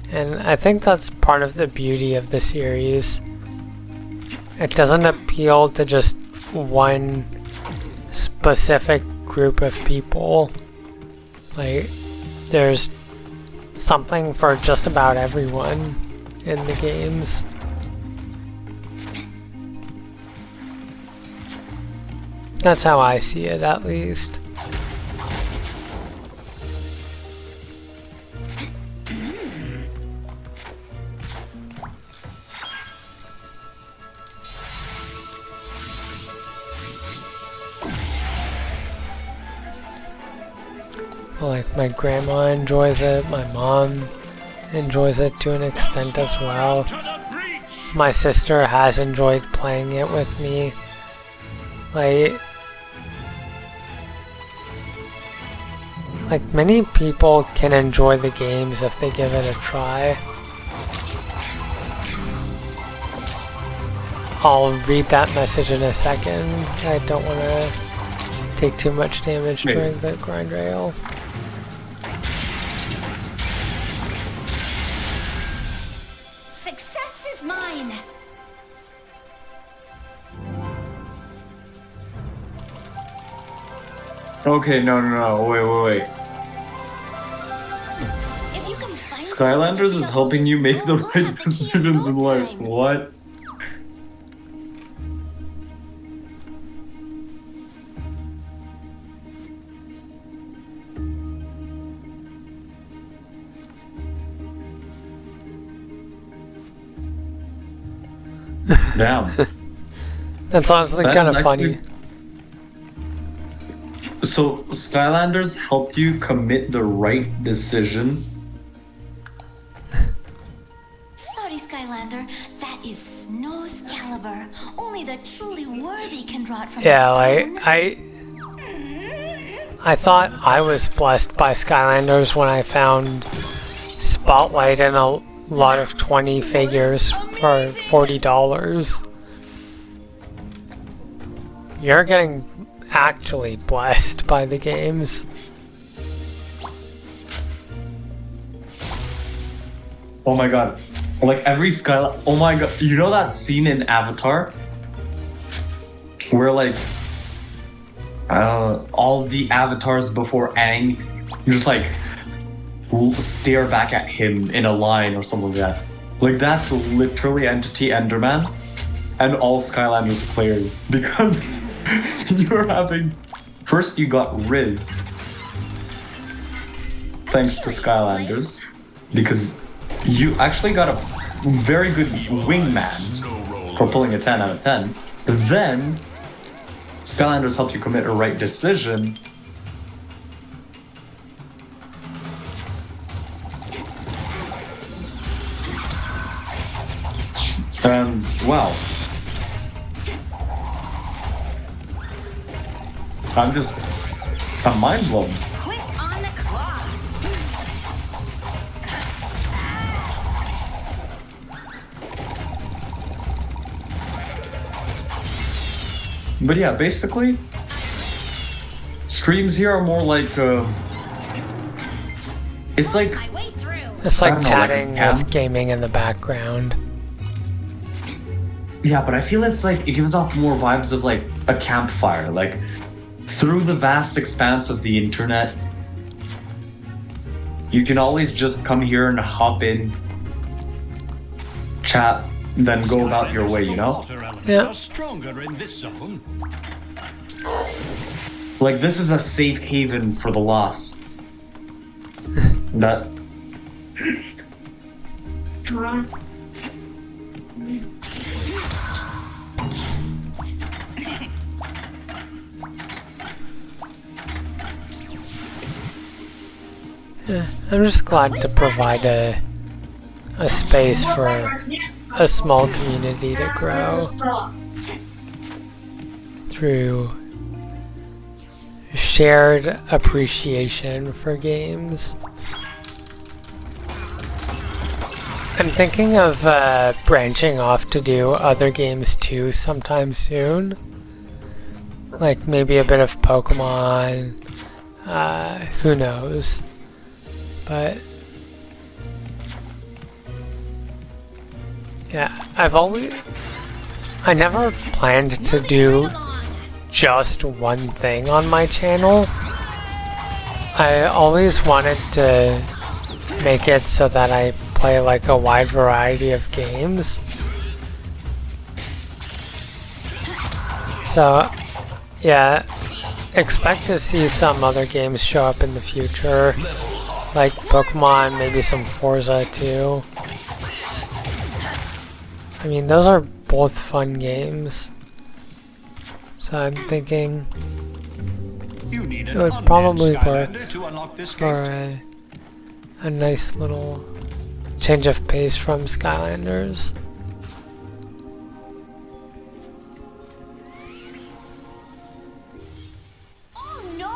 And I think that's part of the beauty of the series. It doesn't appeal to just one specific group of people. Like, there's something for just about everyone in the games. That's how I see it, at least. Like, my grandma enjoys it, my mom enjoys it to an extent as well. My sister has enjoyed playing it with me. Like many people can enjoy the games if they give it a try. I'll read that message in a second. I don't want to take too much damage during the grind rail. Success is mine. Okay, no, wait. If you can find Skylanders is helping you make the right decisions in life. What? Damn. That's honestly kind of funny. So, Skylanders helped you commit the right decision? Sorry, Skylander. That is Snow's caliber. Only the truly worthy can draw it from the stone. I thought I was blessed by Skylanders when I found Spotlight and a lot of 20 figures for $40. You're getting actually blessed by the games. Oh my god. Like every Skylander. Oh my god. You know that scene in Avatar? Where like all the avatars before Aang just like stare back at him in a line or something like that. Like that's literally Entity Enderman. and all Skylanders players because you're having. First, you got Riz, thanks to Skylanders, because you actually got a very good wingman for pulling a 10 out of 10. Then, Skylanders helped you commit a right decision. And, wow. I'm mind blown. Quick on the clock. But yeah, basically, streams here are more like, it's like, My way through. It's I like don't know, chatting like a with gaming in the background. yeah, but I feel it's like, it gives off more vibes of like a campfire, like through the vast expanse of the internet, you can always just come here and hop in, chat, then go about your way, you know? Yeah. Stronger in this zone. Like, this is a safe haven for the lost. That... Yeah, I'm just glad to provide a space for a small community to grow through shared appreciation for games. I'm thinking of branching off to do other games too sometime soon. Like maybe a bit of Pokemon, who knows. But yeah, I never planned to do just one thing on my channel. I always wanted to make it so that I play like a wide variety of games. So yeah, expect to see some other games show up in the future. Like Pokemon, maybe some Forza too. I mean, those are both fun games. So I'm thinking it would probably work for a nice little change of pace from Skylanders. Oh no!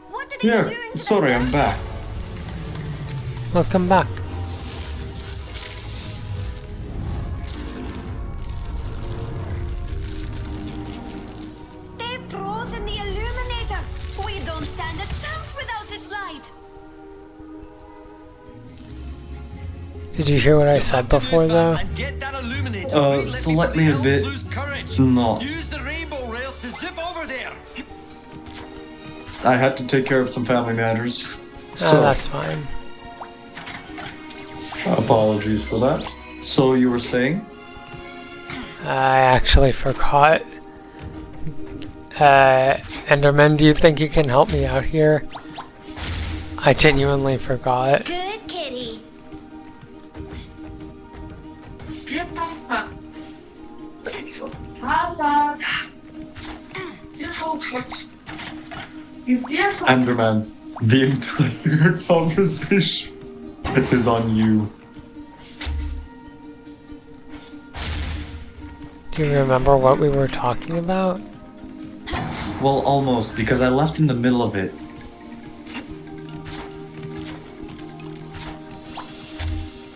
What did they Yeah, do to sorry, I'm back. Welcome back. They frozen the illuminator. We don't stand a chance without its light. Did you hear what I said before though? Slightly a bit. No. Use the rainbow rails to zip over there. I had to take care of some family matters. Oh, that's fine. Apologies for that. So you were saying? I actually forgot. Enderman, do you think you can help me out here? I genuinely forgot. Good kitty. Enderman, the entire conversation is on you. Do you remember what we were talking about? Well, almost, because I left in the middle of it.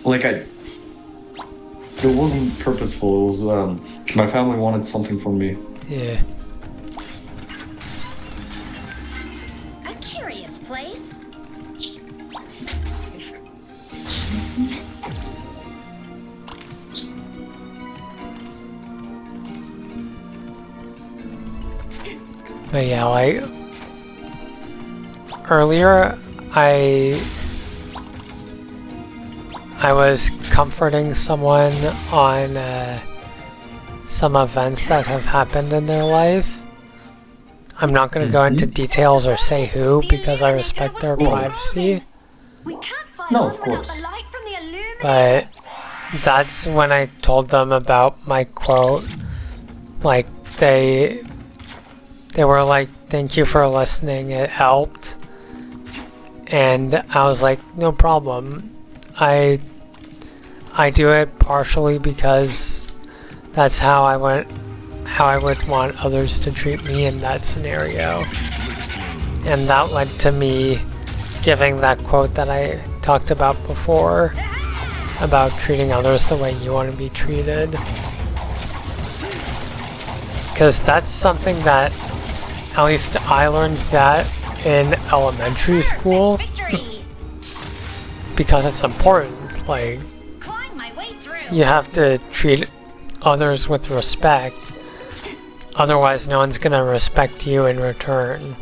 Like, it wasn't purposeful, it was, my family wanted something from me. Yeah. A curious place. But yeah, like earlier I was comforting someone on some events that have happened in their life. I'm not going to go into details or say who because I respect their privacy. No, of course. But that's when I told them about my quote. Like, they were like, thank you for listening, it helped. And I was like, no problem. I do it partially because that's how I would want others to treat me in that scenario. And that led to me giving that quote that I talked about before about treating others the way you want to be treated. Because that's something that, at least I learned that in elementary school. Because it's important. Like, you have to treat others with respect. Otherwise, no one's gonna respect you in return.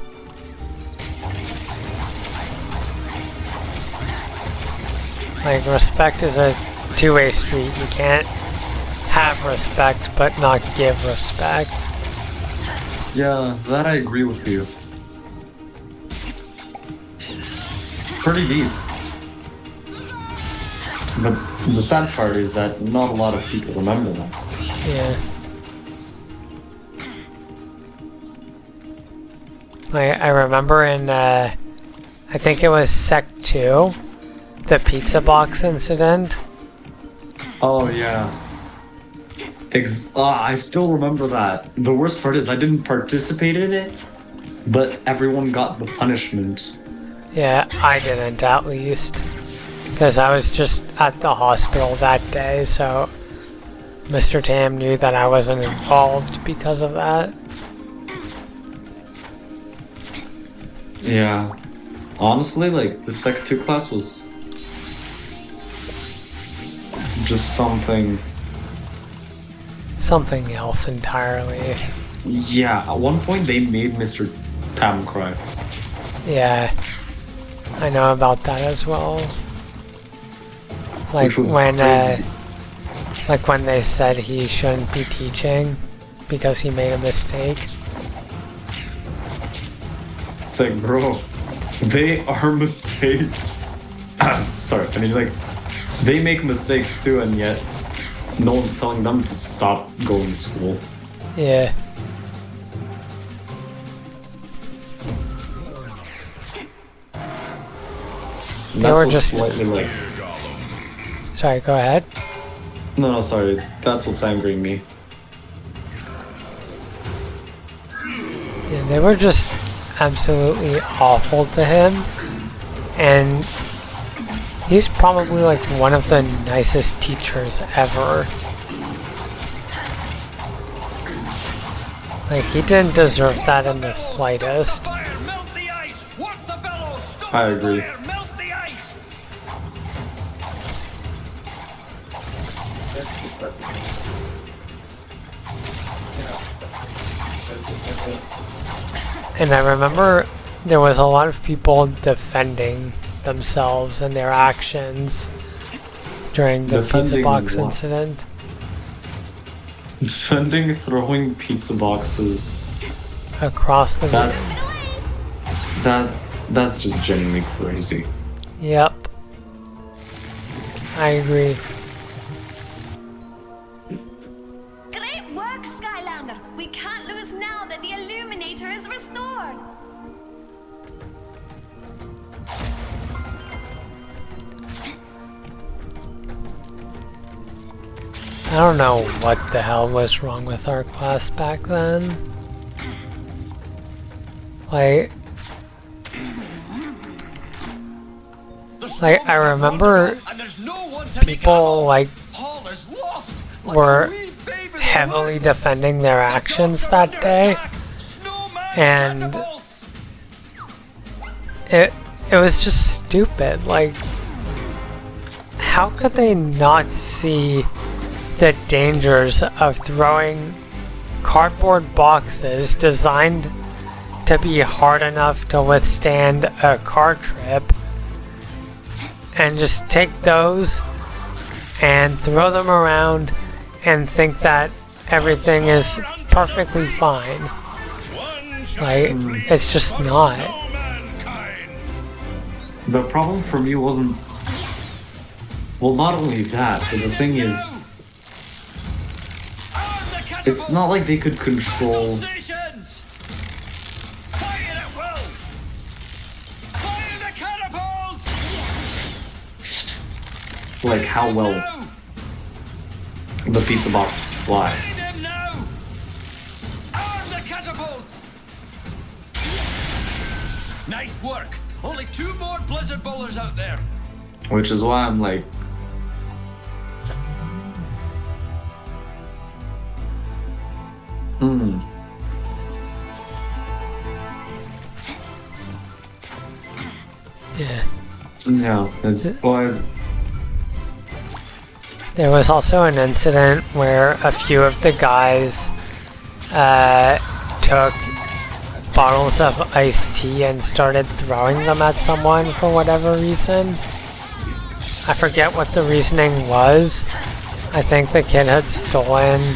Like, respect is a two-way street. You can't have respect but not give respect. Yeah, that I agree with you. Pretty deep. But the sad part is that not a lot of people remember that. Yeah. I remember in, I think it was Sec 2, the pizza box incident. Oh, yeah. I still remember that. The worst part is I didn't participate in it, but everyone got the punishment. Yeah, I didn't, at least. Because I was just at the hospital that day, so Mr. Tam knew that I wasn't involved because of that. Yeah. Honestly, like, the Sec 2 class was just something else entirely. Yeah, at one point they made Mr. Tam cry. Yeah, I know about that as well. Like when, like when they said he shouldn't be teaching because he made a mistake. It's like, bro, they are mistakes. Sorry, I mean, like, they make mistakes too, and yet no one's telling them to stop going to school. Yeah. They were just slightly like. Sorry, go ahead. No, sorry. That's what's angering me. Yeah, they were just absolutely awful to him, and he's probably like one of the nicest teachers ever. Like, he didn't deserve that in the slightest. I agree. And I remember there was a lot of people defending themselves and their actions during the pizza box incident. Defending throwing pizza boxes across the room. That's just genuinely crazy. Yep. I agree. Great work, Skylander. We can't lose now that the Illuminator is restored. I don't know what the hell was wrong with our class back then. Like, I remember people, like, were heavily defending their actions that day, and it was just stupid. Like, how could they not see the dangers of throwing cardboard boxes designed to be hard enough to withstand a car trip, and just take those and throw them around and think that everything is perfectly fine. Like, it's just not. The problem for me wasn't... Well, not only that, but the thing is... It's not like they could control... like how well the pizza boxes fly. Nice work. Only 2 more blizzard bowlers out there. Which is why I'm like... Yeah. Yeah, it's why... There was also an incident where a few of the guys took bottles of iced tea and started throwing them at someone for whatever reason. I forget what the reasoning was. I think the kid had stolen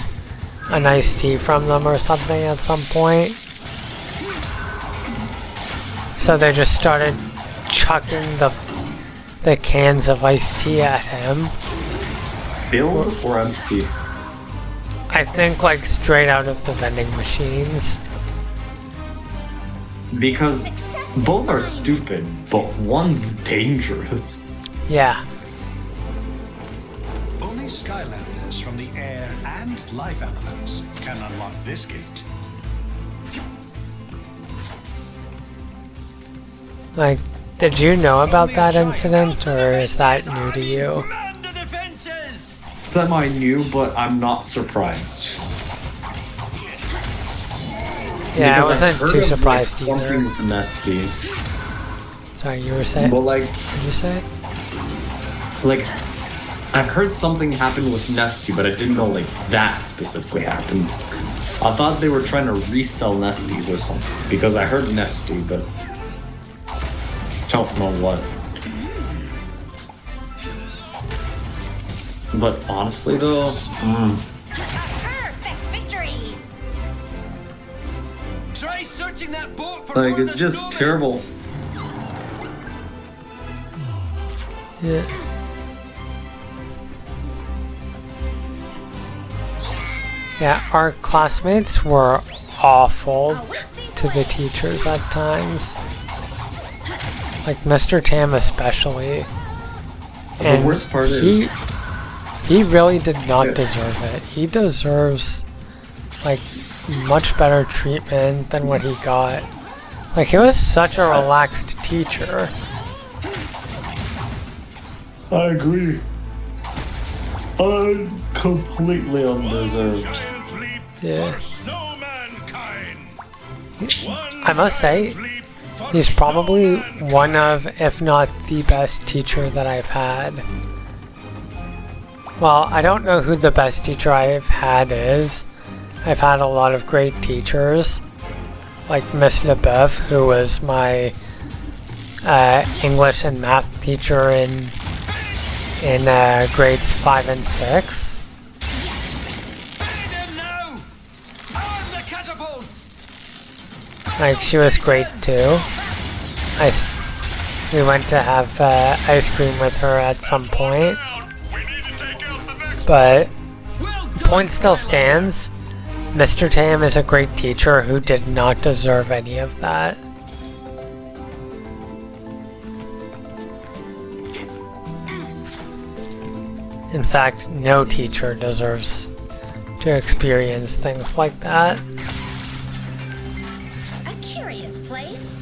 an iced tea from them or something at some point. So they just started chucking the cans of iced tea at him. Filled or empty? I think like straight out of the vending machines. Because both are stupid, but one's dangerous. Yeah. Only Skylanders from the air and life elements can unlock this gate. Like, did you know about that incident, or is that new to you? Semi new, but I'm not surprised. Yeah, I Because I've wasn't heard too of, surprised like, something either. with Nesties. Sorry, you were saying? But like, What did you say? like, I've heard something happen with Nesty, but I didn't know like that specifically happened. I thought they were trying to resell Nesties or something, because I heard Nesty, but don't know what. But honestly though, Perfect victory. Try searching that boat for like more it's of the just snowmen. terrible. Yeah. Yeah, our classmates were awful to the teachers at times. Like Mr. Tam especially. The worst part is... He really did not deserve it. He deserves like much better treatment than what he got. Like he was such a relaxed teacher. I agree. Completely undeserved. Yeah. I must say, he's probably one of, if not the best teacher that I've had. Well, I don't know who the best teacher I've had is. I've had a lot of great teachers, like Miss LeBeouf, who was my English and math teacher in grades 5 and 6. Like, she was great too. We went to have ice cream with her at some point. But the point still stands. Mr. Tam is a great teacher who did not deserve any of that. In fact, no teacher deserves to experience things like that. A curious place.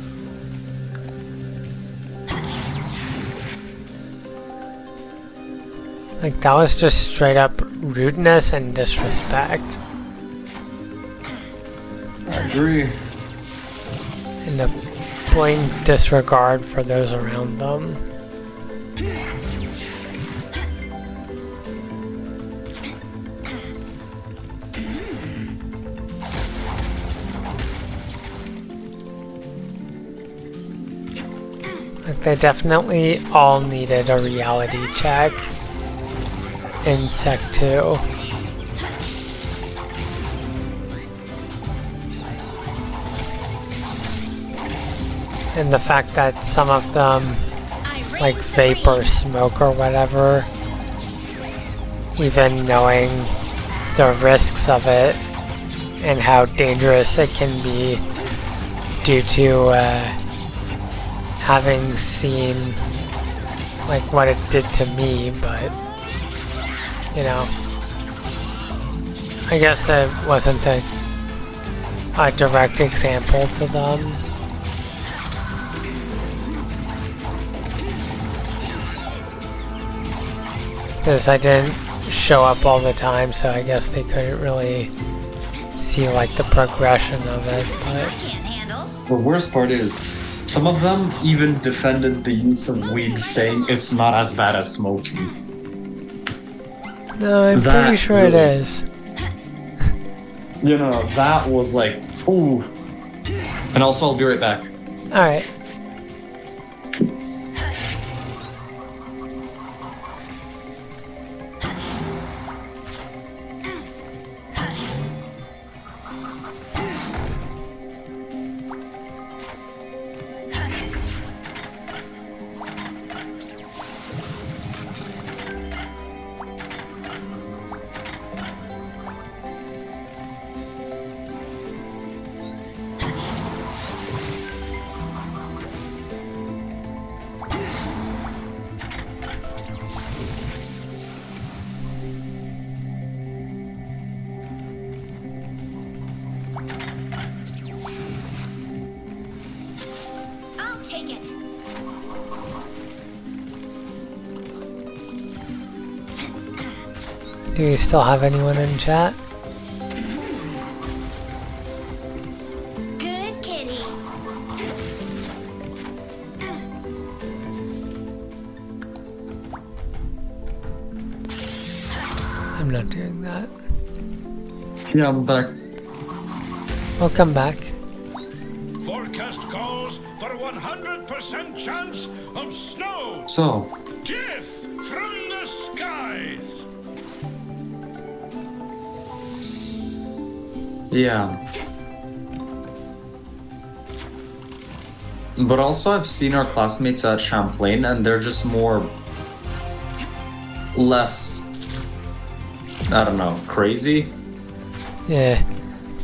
Like, that was just straight up rudeness and disrespect. I agree. And a blatant disregard for those around them. Like, they definitely all needed a reality check in Sec 2. And the fact that some of them, like vape or smoke or whatever, even knowing the risks of it and how dangerous it can be due to having seen like what it did to me, but you know, I guess it wasn't a direct example to them. Because I didn't show up all the time, so I guess they couldn't really see like the progression of it, but The worst part is, some of them even defended the use of weed, saying it's not as bad as smoking. no, I'm pretty sure it is. You know, that was like, ooh. And also, I'll be right back. Alright. I'll take it. Do you still have anyone in chat? Good kitty. I'm not doing that. Yeah, I'm back. We'll come back. Forecast calls for a 100% chance of snow. So, Death from the skies. yeah. But also, I've seen our classmates at Champlain, and they're just less, I don't know, crazy. Yeah.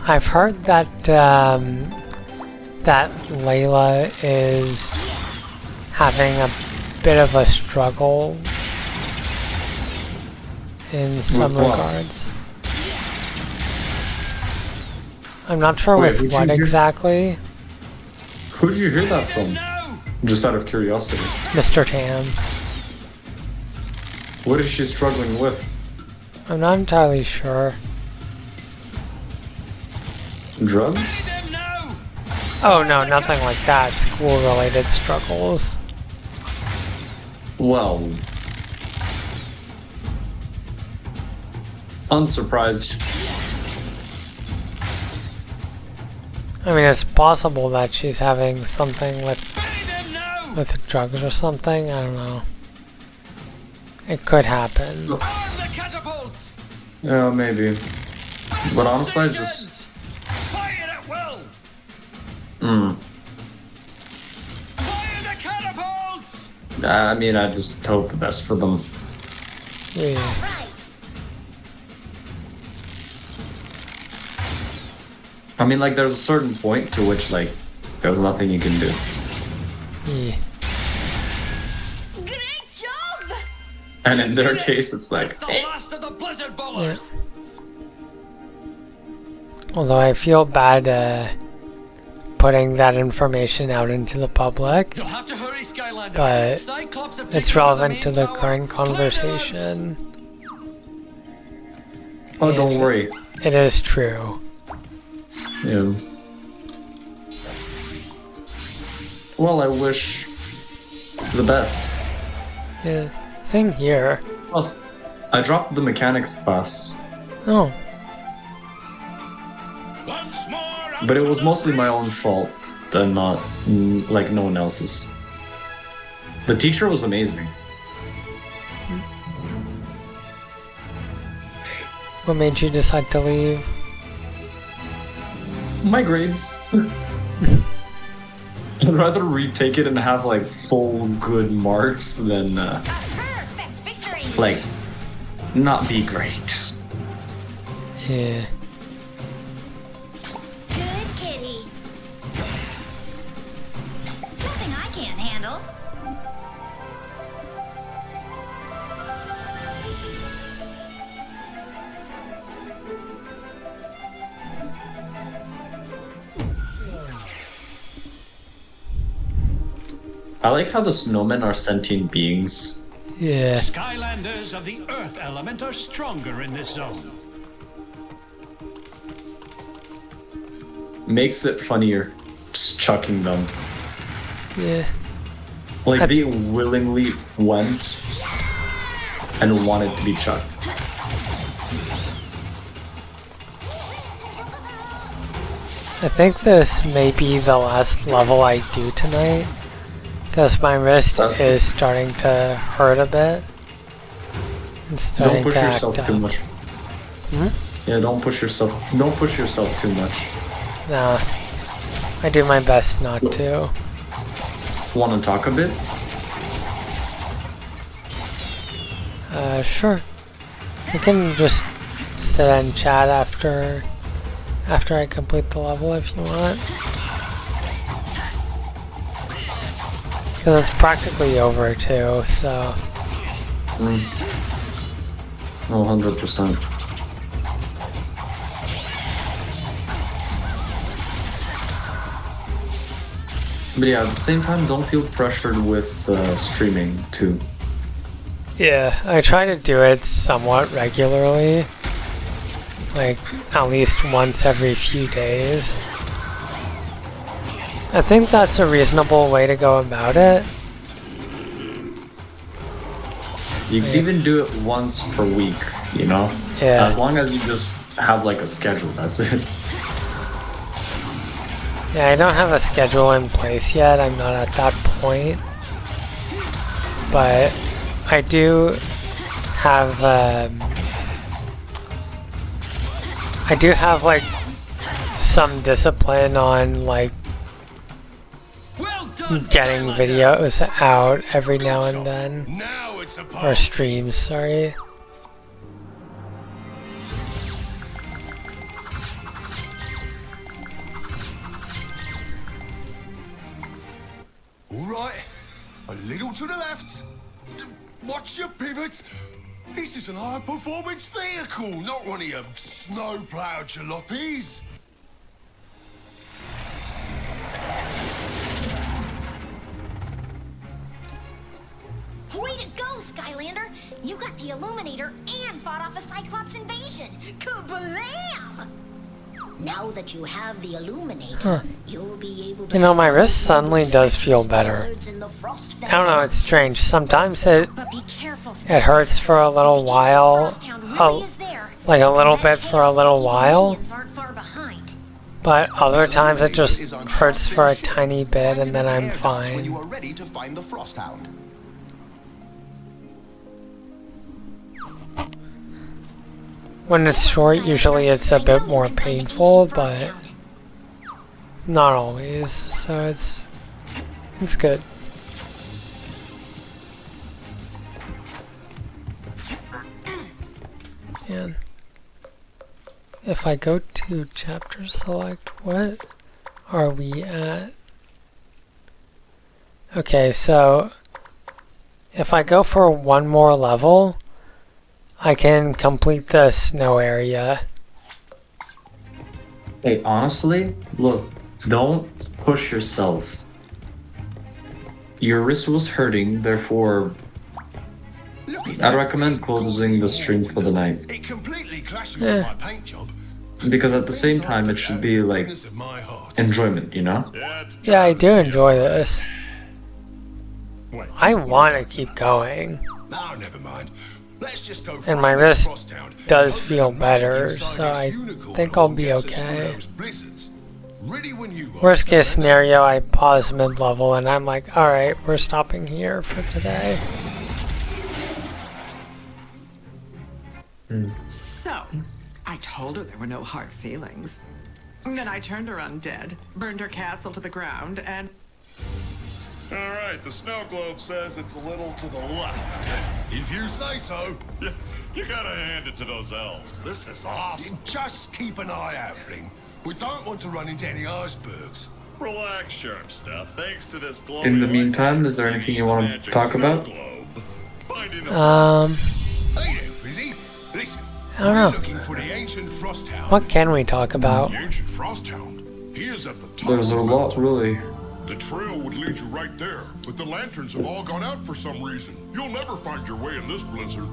I've heard that that Layla is having a bit of a struggle in some With what? regards. I'm not sure Wait, with who'd you what hear? exactly. Who did you hear that from? Just out of curiosity. Mr. Tam. What is she struggling with? I'm not entirely sure. Drugs? Oh no, nothing like that. School-related struggles. Well, unsurprised. I mean, it's possible that she's having something with drugs or something. I don't know. It could happen. Yeah, maybe. But honestly, I just... Fire at will! Fire the catapults! I mean, I just hope the best for them. Yeah. Right. I mean, like, there's a certain point to which, like, there's nothing you can do. Yeah. Great job! And in their case, it's like, The last of the blizzard ballers! Although I feel bad putting that information out into the public, You'll have to hurry, Skylander. but Cyclops have it's taken over relevant to main the tower. current Clear the roads. conversation. oh, don't worry. It is true. Yeah. Well, I wish the best. Yeah. Same here. Plus, I dropped the mechanics class, Oh. Once more. but it was mostly my own fault and not, like, no one else's. The teacher was amazing. What made you decide to leave? My grades. I'd rather retake it and have like full good marks than like not be great. Yeah. Good kitty. Nothing I can't handle. I like how the snowmen are sentient beings. Yeah. Skylanders of the earth element are stronger in this zone. Makes it funnier just chucking them. Yeah. Like they willingly went and wanted to be chucked. I think this may be the last level I do tonight, because my wrist is starting to hurt a bit. It's starting Don't push to yourself act too up. much. Yeah, don't push yourself too much. Nah, I do my best not to. Want to talk a bit? Sure. We can just sit and chat after I complete the level if you want. Because it's practically over too, so... 100%. But yeah, at the same time, don't feel pressured with streaming too. Yeah, I try to do it somewhat regularly. Like, at least once every few days. I think that's a reasonable way to go about it. You can even do it once per week, you know? Yeah. As long as you just have like a schedule, that's it. Yeah, I don't have a schedule in place yet. I'm not at that point. But I do have, like some discipline on like getting videos out every now and then. Or streams, sorry. All right, a little to the left. Watch your pivot. This is a high-performance vehicle, not one of your snow-plowed jalopies. Way to go, Skylander! You got the Illuminator and fought off a Cyclops invasion. Kablam! Now that you have the Illuminator, you'll be able to... You know, my wrist suddenly does feel better. I don't know, it's strange. Sometimes it hurts for a little while, like a little bit for a little while, but other times it just hurts for a tiny bit and then I'm fine. When you are ready to find the Frost Hound. When it's short, usually it's a bit more painful, but not always, so it's good. And if I go to chapter select, what are we at? Okay, so if I go for one more level, I can complete the snow area. Hey, honestly, look, don't push yourself. Your wrist was hurting, therefore I'd recommend closing the stream for the night. It completely clashes with my paint job. Because at the same time, it should be like enjoyment, you know? Yeah, I do enjoy this. I want to keep going. No, never mind. Let's just go. And my wrist does feel better, so I think I'll be okay. Worst case scenario, I pause mid-level and I'm like, alright, we're stopping here for today. So, I told her there were no hard feelings. Then I turned her undead, burned her castle to the ground, and... All right, the snow globe says it's a little to the left. If you say so. You gotta hand it to those elves. This is awesome. Just keep an eye out, Fling. We don't want to run into any icebergs. Relax, sharp stuff. Thanks to this globe. In the meantime, is there anything you want to talk about? Hey there, Fizzy. Listen, I don't know. looking for the ancient frost hound. What can we talk about? The ancient frost hound. He is at the top. There's a lot, really. The trail would lead you right there, but the lanterns have all gone out for some reason. You'll never find your way in this blizzard.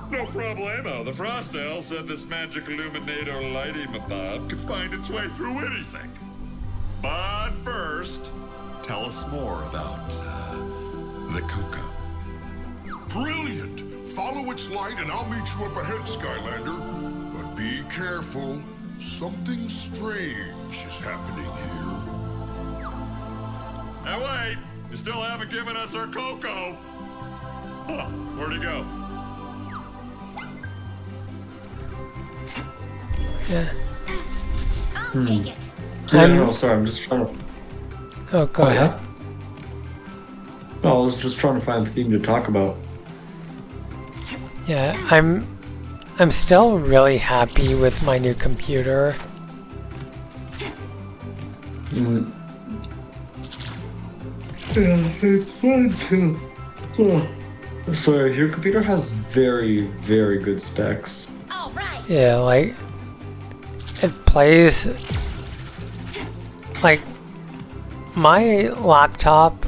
No problemo. The Frost Elf said this magic illuminator lighty mabob could find its way through anything. But first, tell us more about the cocoa. Brilliant! Follow its light and I'll meet you up ahead, Skylander. But be careful. Something strange is happening here. Now wait! You still haven't given us our cocoa! Huh, where'd he go? Yeah. I'll take it. No, sorry, I'm just trying to... Oh, go ahead. No, I was just trying to find a theme to talk about. Yeah, I'm still really happy with my new computer. Yeah, it's fun too. So your computer has very, very good specs. All right. Yeah, like it plays like my laptop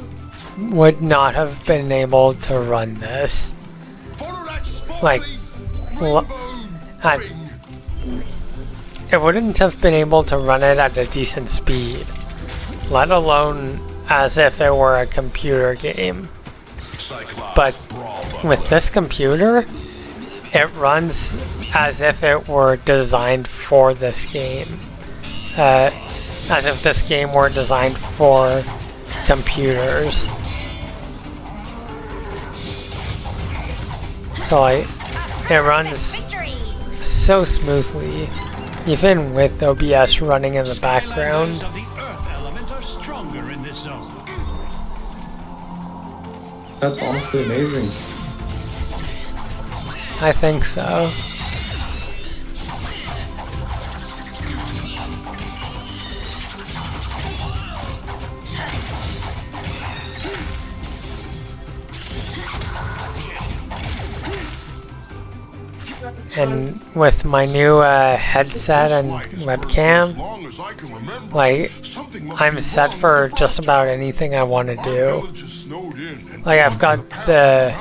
would not have been able to run this. Like, it wouldn't have been able to run it at a decent speed, let alone as if it were a computer game. But with this computer, it runs as if it were designed for this game. As if this game were designed for computers. So it runs so smoothly, even with OBS running in the background. That's honestly amazing. I think so. And with my new headset and webcam, like, I'm set for just about anything I want to do. Like, I've got the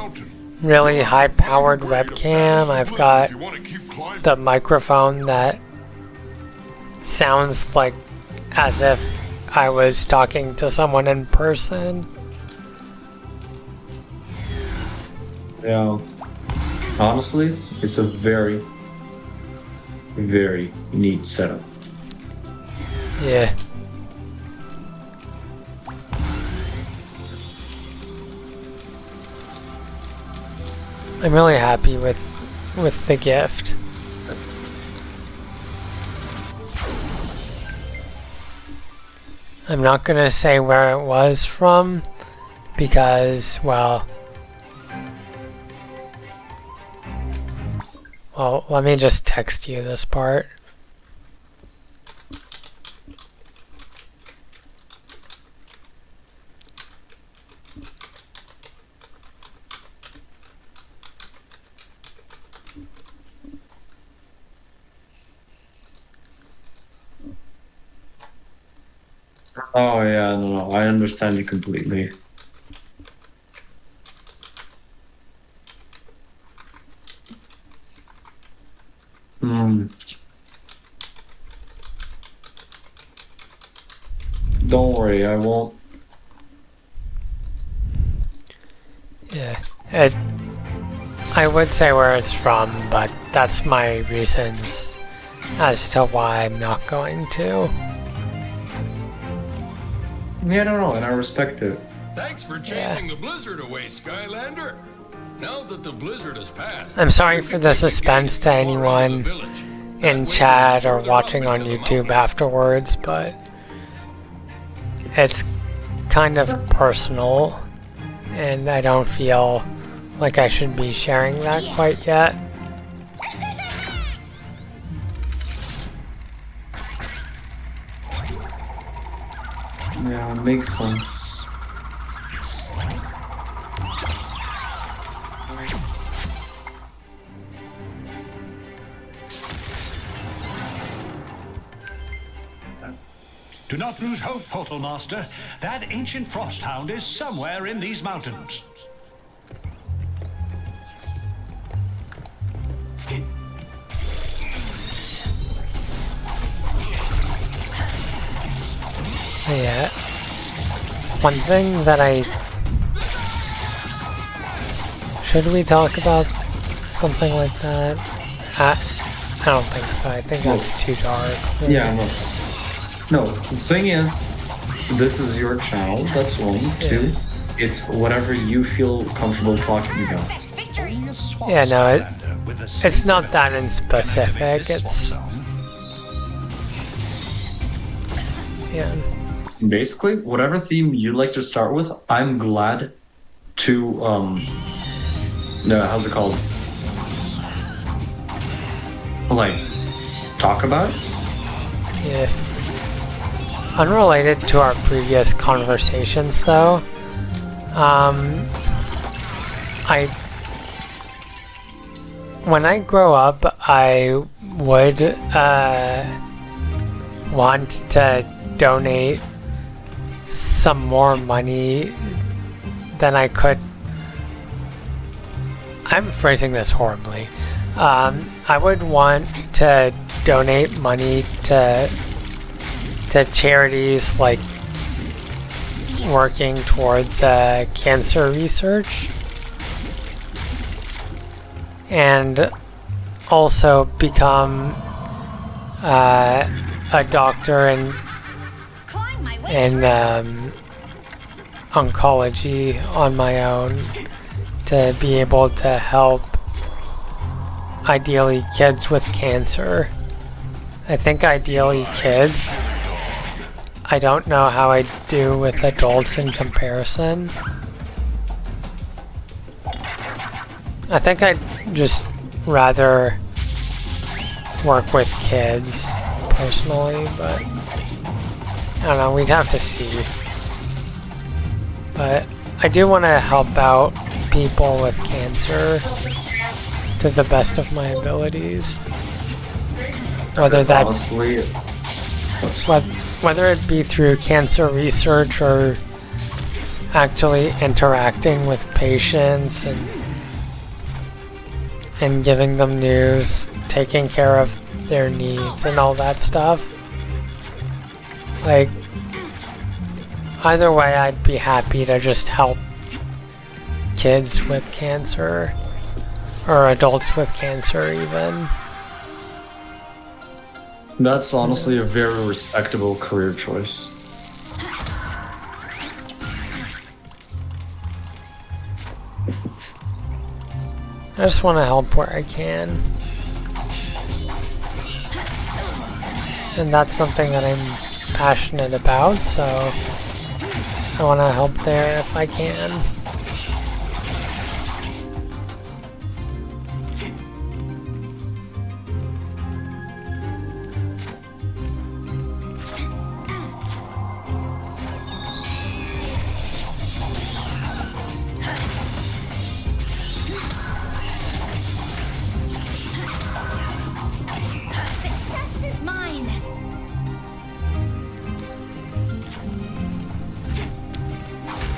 really high-powered webcam, I've got the microphone that sounds like as if I was talking to someone in person. Yeah. Honestly, it's a very, very neat setup. Yeah. I'm really happy with the gift. I'm not gonna say where it was from because, well, let me just text you this part. Oh yeah, no, I understand you completely. Don't worry, I won't. Yeah, I would say where it's from, but that's my reasons as to why I'm not going to. Yeah, I don't know, and I respect it. Thanks for chasing the blizzard away, Skylander. Now that the blizzard has passed, I'm sorry for the suspense to anyone in chat or watching on YouTube afterwards, but it's kind of personal, and I don't feel like I should be sharing that quite yet. Yeah, it makes sense. Do not lose hope, Portal Master. That ancient frost hound is somewhere in these mountains. Yeah. One thing that should we talk about something like that? I don't think so. I think that's too dark. Yeah, no, the thing is, this is your channel, that's one. Two, it's whatever you feel comfortable talking about. Yeah, no, it's not that in specific, it's... Yeah. Basically, whatever theme you'd like to start with, I'm glad to, no, how's it called? Like, talk about it? Yeah. Unrelated to our previous conversations, though, when I grow up, I would want to donate some more money than I could. I'm phrasing this horribly. I would want to donate money to charities like working towards cancer research, and also become a doctor in oncology on my own, to be able to help ideally kids with cancer. I think ideally kids. I don't know how I do with adults in comparison. I think I'd just rather work with kids personally, but I don't know, we'd have to see. But I do want to help out people with cancer to the best of my abilities. Whether that... Honestly... Whether it be through cancer research or actually interacting with patients and giving them news, taking care of their needs and all that stuff. Like, either way, I'd be happy to just help kids with cancer, or adults with cancer even. That's honestly a very respectable career choice. I just want to help where I can. And that's something that I'm passionate about, so I want to help there if I can.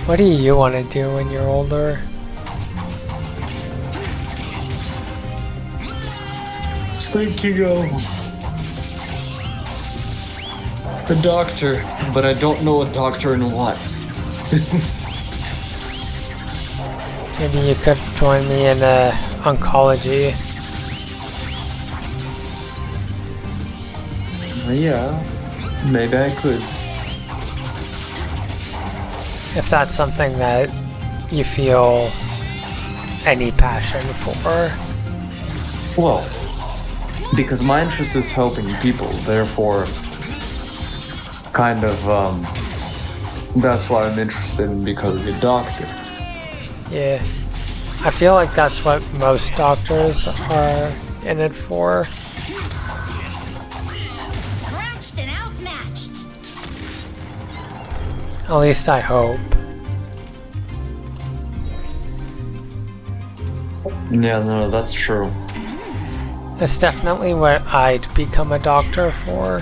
What do you want to do when you're older? Thinking of a doctor, but I don't know a doctor in what. Maybe you could join me in oncology. Yeah, maybe I could. If that's something that you feel any passion for. Well, because my interest is helping people, therefore kind of That's why I'm interested in becoming a doctor. Yeah. I feel like that's what most doctors are in it for. Scratched and outmatched. At least I hope. Yeah, no, that's true. It's definitely what I'd become a doctor for.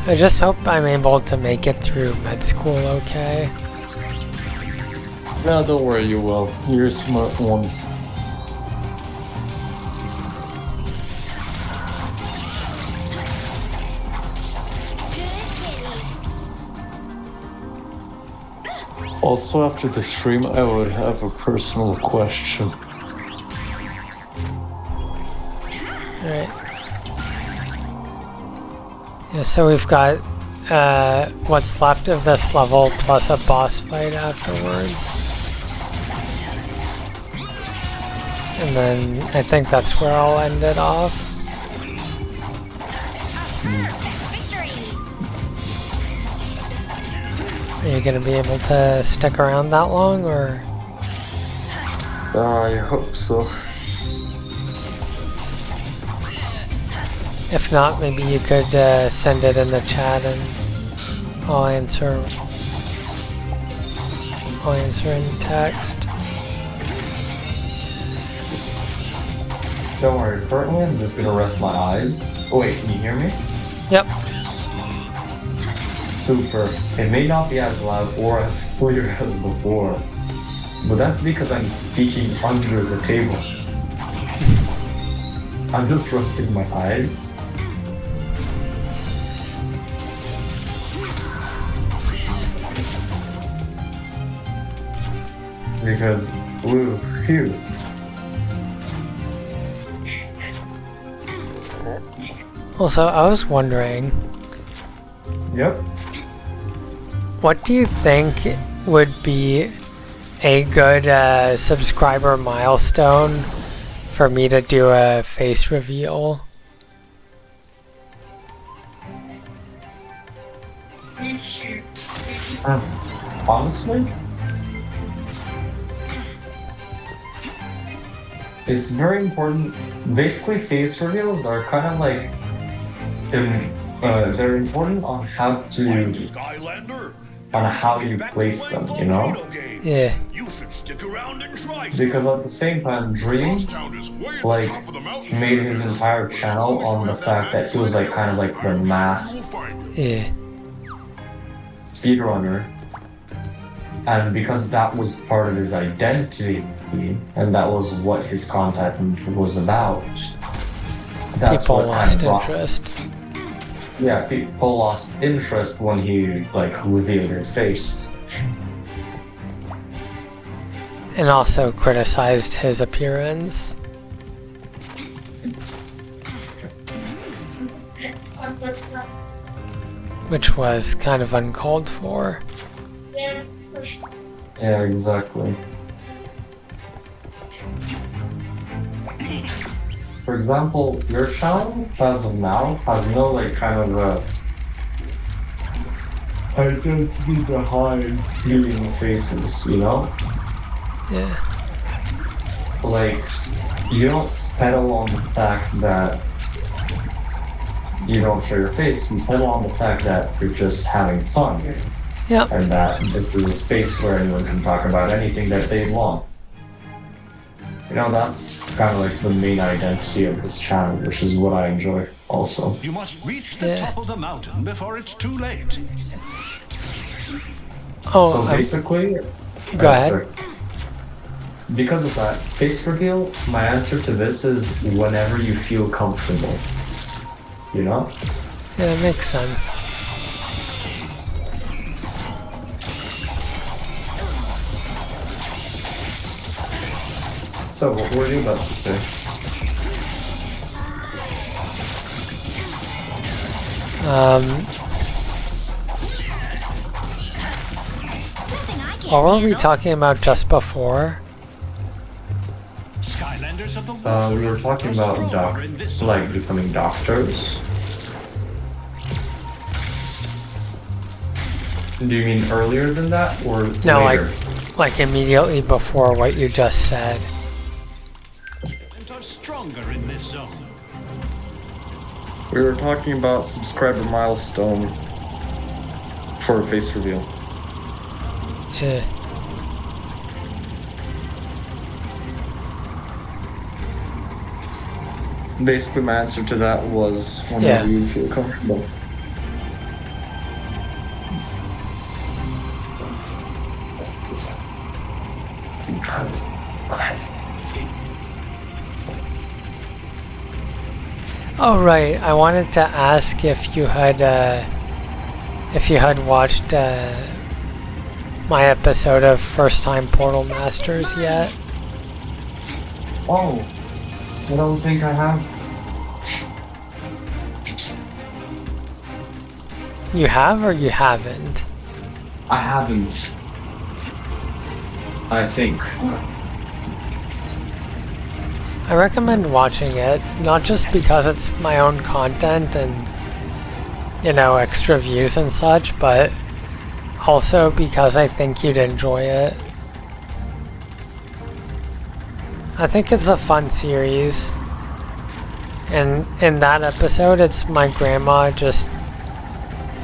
I just hope I'm able to make it through med school okay. No, don't worry, you will. You're a smart one. Also, after the stream, I would have a personal question. Alright. Yeah, so we've got what's left of this level plus a boss fight afterwards. And then I think that's where I'll end it off. Are you gonna be able to stick around that long, or? I hope so. If not, maybe you could send it in the chat and I'll answer in text. Don't worry, currently I'm just gonna rest my eyes. Oh wait, can you hear me? Yep. Super. It may not be as loud or as clear as before, but that's because I'm speaking under the table. I'm just resting my eyes. Because, ooh, phew. Also, I was wondering. Yep. What do you think would be a good subscriber milestone for me to do a face reveal? Honestly? It's very important. Basically, face reveals are kind of like they're important on how you place them, you know? Yeah. Because at the same time, Dream like made his entire channel on the fact that he was like kind of like the mass speedrunner. And because that was part of his identity, and that was what his content was about, that's people what lost kind of interest. Yeah, people lost interest when he like revealed his face. And also criticized his appearance. Which was kind of uncalled for. Yeah, exactly. For example, your channel, as of now, has no like kind of identity behind viewing faces, you know? Yeah. Like, you don't pedal on the fact that you don't show your face, you pedal on the fact that you're just having fun. Yeah. And that this is a space where anyone can talk about anything that they want. You know, that's kind of like the main identity of this channel, which is what I enjoy also. You must reach the top of the mountain before it's too late. Oh, so basically... Go ahead. because of that face reveal, my answer to this is whenever you feel comfortable. You know? Yeah, it makes sense. So, what were you about to say? What were we talking about just before? Skylanders of the We were talking about like becoming doctors. Do you mean earlier than that or No, later? like immediately before what you just said. and are stronger in this zone. We were talking about subscriber milestone for a face reveal. Yeah. Basically, my answer to that was whenever you feel comfortable. Oh right, I wanted to ask if you had watched my episode of First Time Portal Masters yet. Oh, I don't think I have. You have or you haven't? I haven't. I think. I recommend watching it, not just because it's my own content and, you know, extra views and such, but also because I think you'd enjoy it. I think it's a fun series. And in that episode, it's my grandma just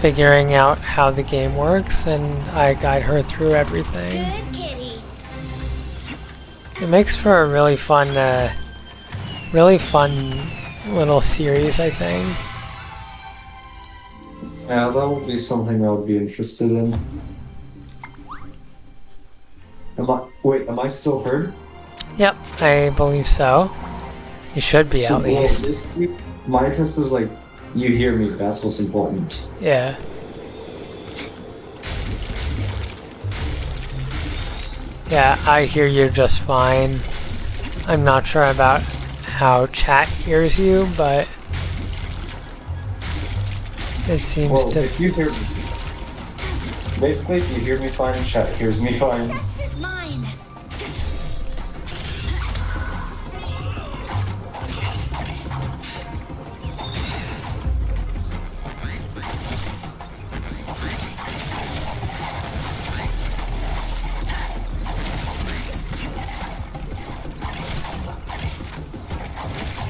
figuring out how the game works, and I guide her through everything. It makes for a really fun little series, I think. Yeah, that would be something I would be interested in. Am I still heard? Yep, I believe so. You should be, at least. My test is like, you hear me, that's what's important. Yeah. Yeah, I hear you just fine. I'm not sure about how chat hears you, but it seems to... If you hear me, basically, if you hear me fine, chat hears me fine.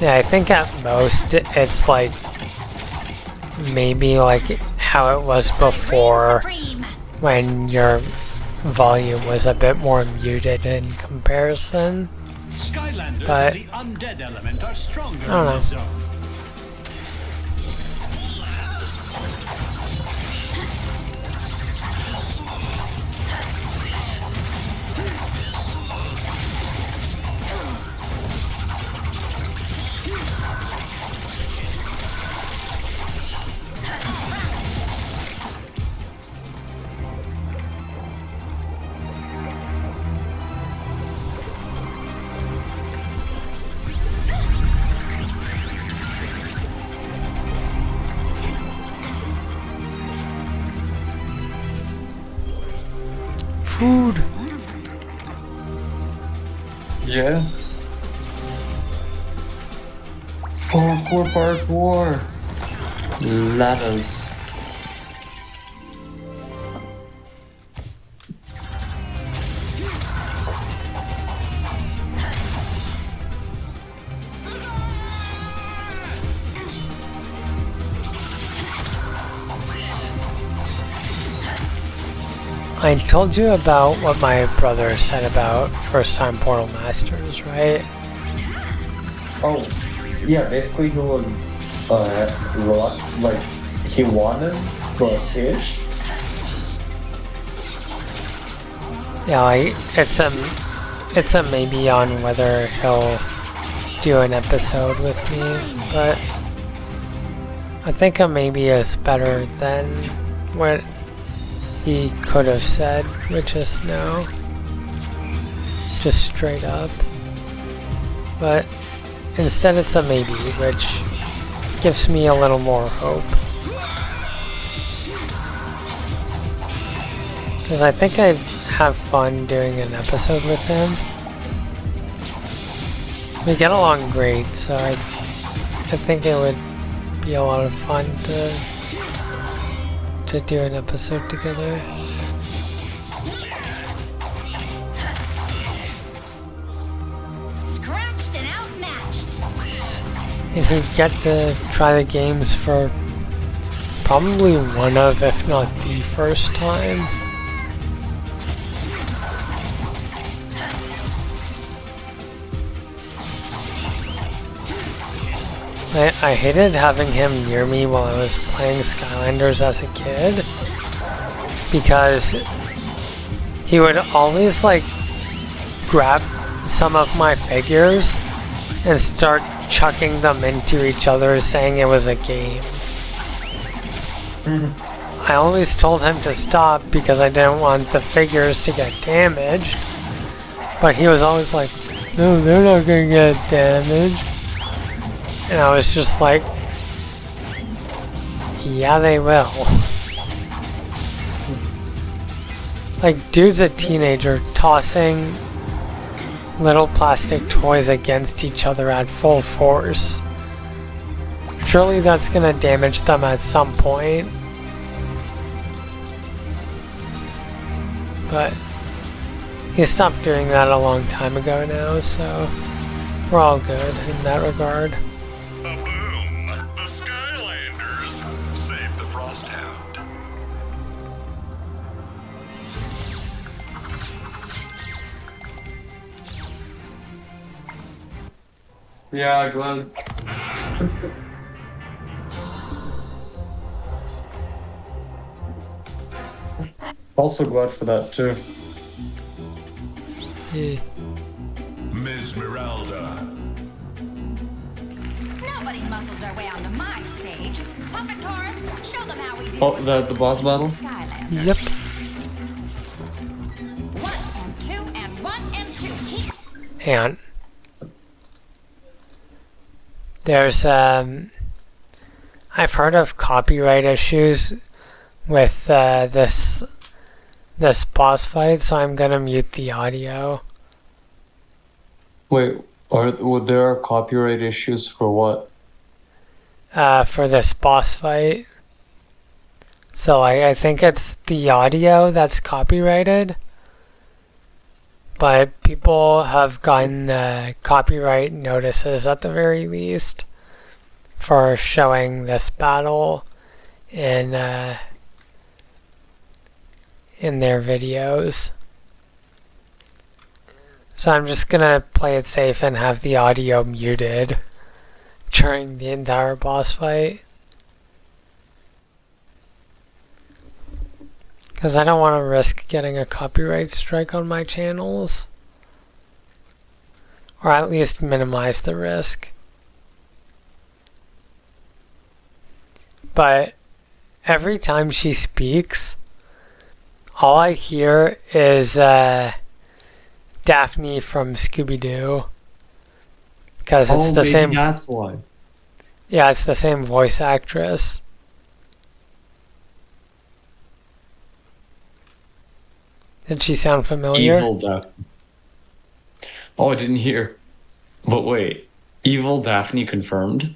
Yeah, I think at most it's like maybe like how it was before when your volume was a bit more muted in comparison. Skylanders But of the undead element are stronger I don't in this know. zone. Food. Yeah. Parkour. Ladders. I told you about what my brother said about First Time Portal Masters, right? Oh, yeah, basically he was, like, he wanted, but ish. Yeah, like, it's a maybe on whether he'll do an episode with me, but I think a maybe is better than what he could have said, which is no. Just straight up. But instead it's a maybe, which gives me a little more hope. Because I think I'd have fun doing an episode with him. We get along great, so I think it would be a lot of fun to do an episode together. Scratched and outmatched. And he'd get to try the games for probably one of, if not the first time. I hated having him near me while I was playing Skylanders as a kid, because he would always like grab some of my figures and start chucking them into each other, saying it was a game. I always told him to stop because I didn't want the figures to get damaged, but he was always like, no, they're not gonna get damaged. And I was just like, yeah, they will. Like, dude's a teenager tossing little plastic toys against each other at full force. Surely that's gonna damage them at some point. But he stopped doing that a long time ago now, so we're all good in that regard. Boom! The Skylanders save the Frost Hound. Yeah, glad. Also glad for that too. Yeah. Ms. Meralda. Nobody muscles their way onto my stage. Puppet chorus, show them how we do. Oh, the boss battle? Skylanders. Yep. 1 and 2 and 1 and 2. Keep. Hang on. There's, I've heard of copyright issues with, this boss fight, so I'm gonna mute the audio. Wait, there are copyright issues for what? For this boss fight. So I think it's the audio that's copyrighted. But people have gotten copyright notices at the very least for showing this battle in their videos. So I'm just gonna play it safe and have the audio muted during the entire boss fight. Because I don't want to risk getting a copyright strike on my channels. Or at least minimize the risk. But every time she speaks, all I hear is Daphne from Scooby-Doo. Because it's the same. That's why. Yeah, it's the same voice actress. Did she sound familiar? Evil Daphne. Oh, I didn't hear. But wait, Evil Daphne confirmed?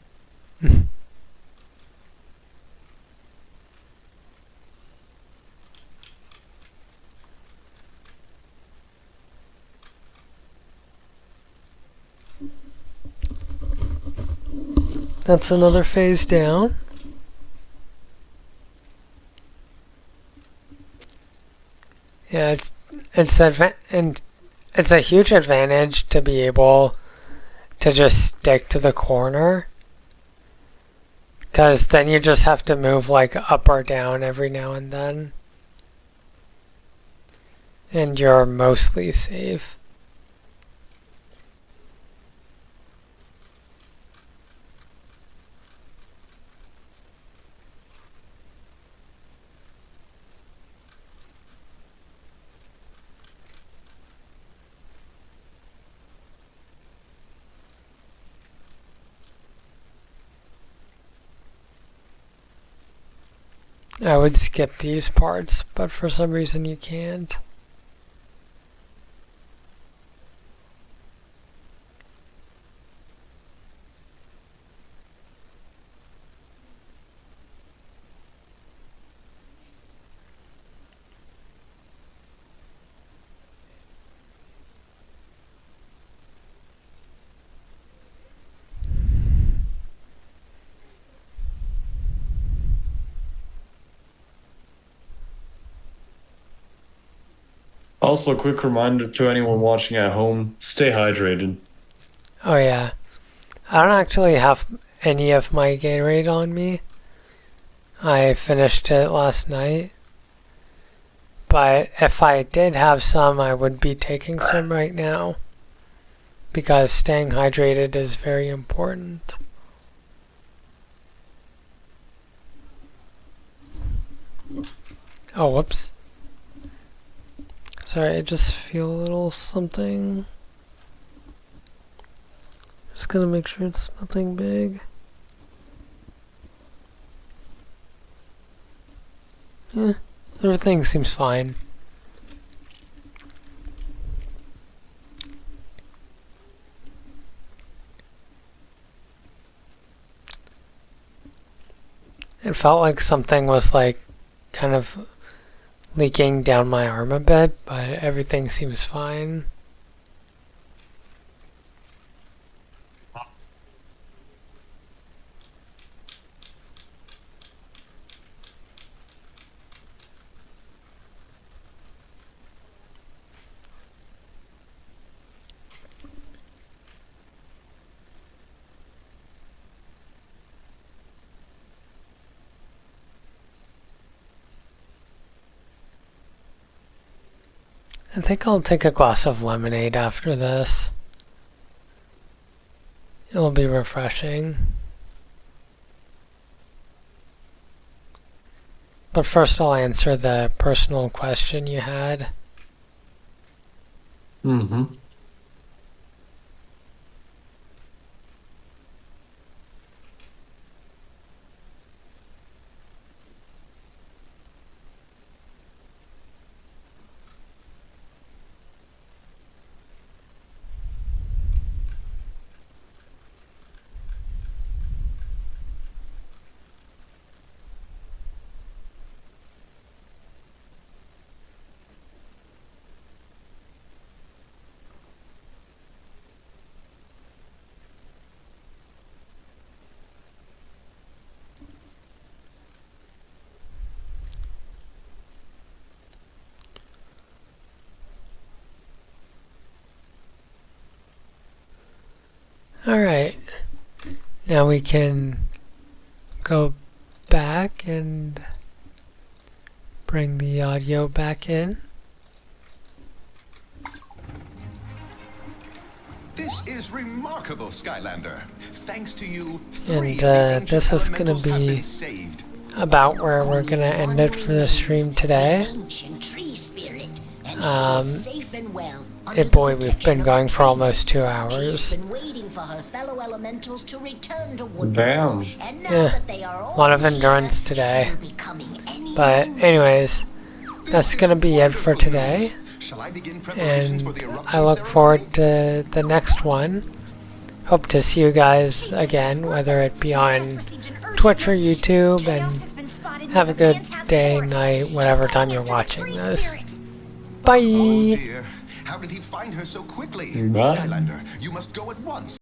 That's another phase down. Yeah, it's a huge advantage to be able to just stick to the corner, because then you just have to move like up or down every now and then, and you're mostly safe. I would skip these parts, but for some reason you can't. Also, quick reminder to anyone watching at home, stay hydrated. Oh yeah. I don't actually have any of my Gatorade on me. I finished it last night. But if I did have some, I would be taking some right now. Because staying hydrated is very important. Oh, whoops. Sorry, I just feel a little something. Just gonna make sure it's nothing big. Yeah, everything seems fine. It felt like something was like kind of leaking down my arm a bit, but everything seems fine. I think I'll take a glass of lemonade after this. It'll be refreshing. But first I'll answer the personal question you had. Mm-hmm. Alright, now we can go back and bring the audio back in. This is remarkable, Skylander. Thanks to you, And this is going to be about where we're going to end it for the stream today. Boy, we've been going for almost 2 hours. Damn. Yeah, a lot of endurance today. But anyways, that's going to be it for today. And I look forward to the next one. Hope to see you guys again, whether it be on Twitch or YouTube, and have a good day, night, whatever time you're watching this. Bye! How did he find her so quickly? Bye. Skylander, you must go at once.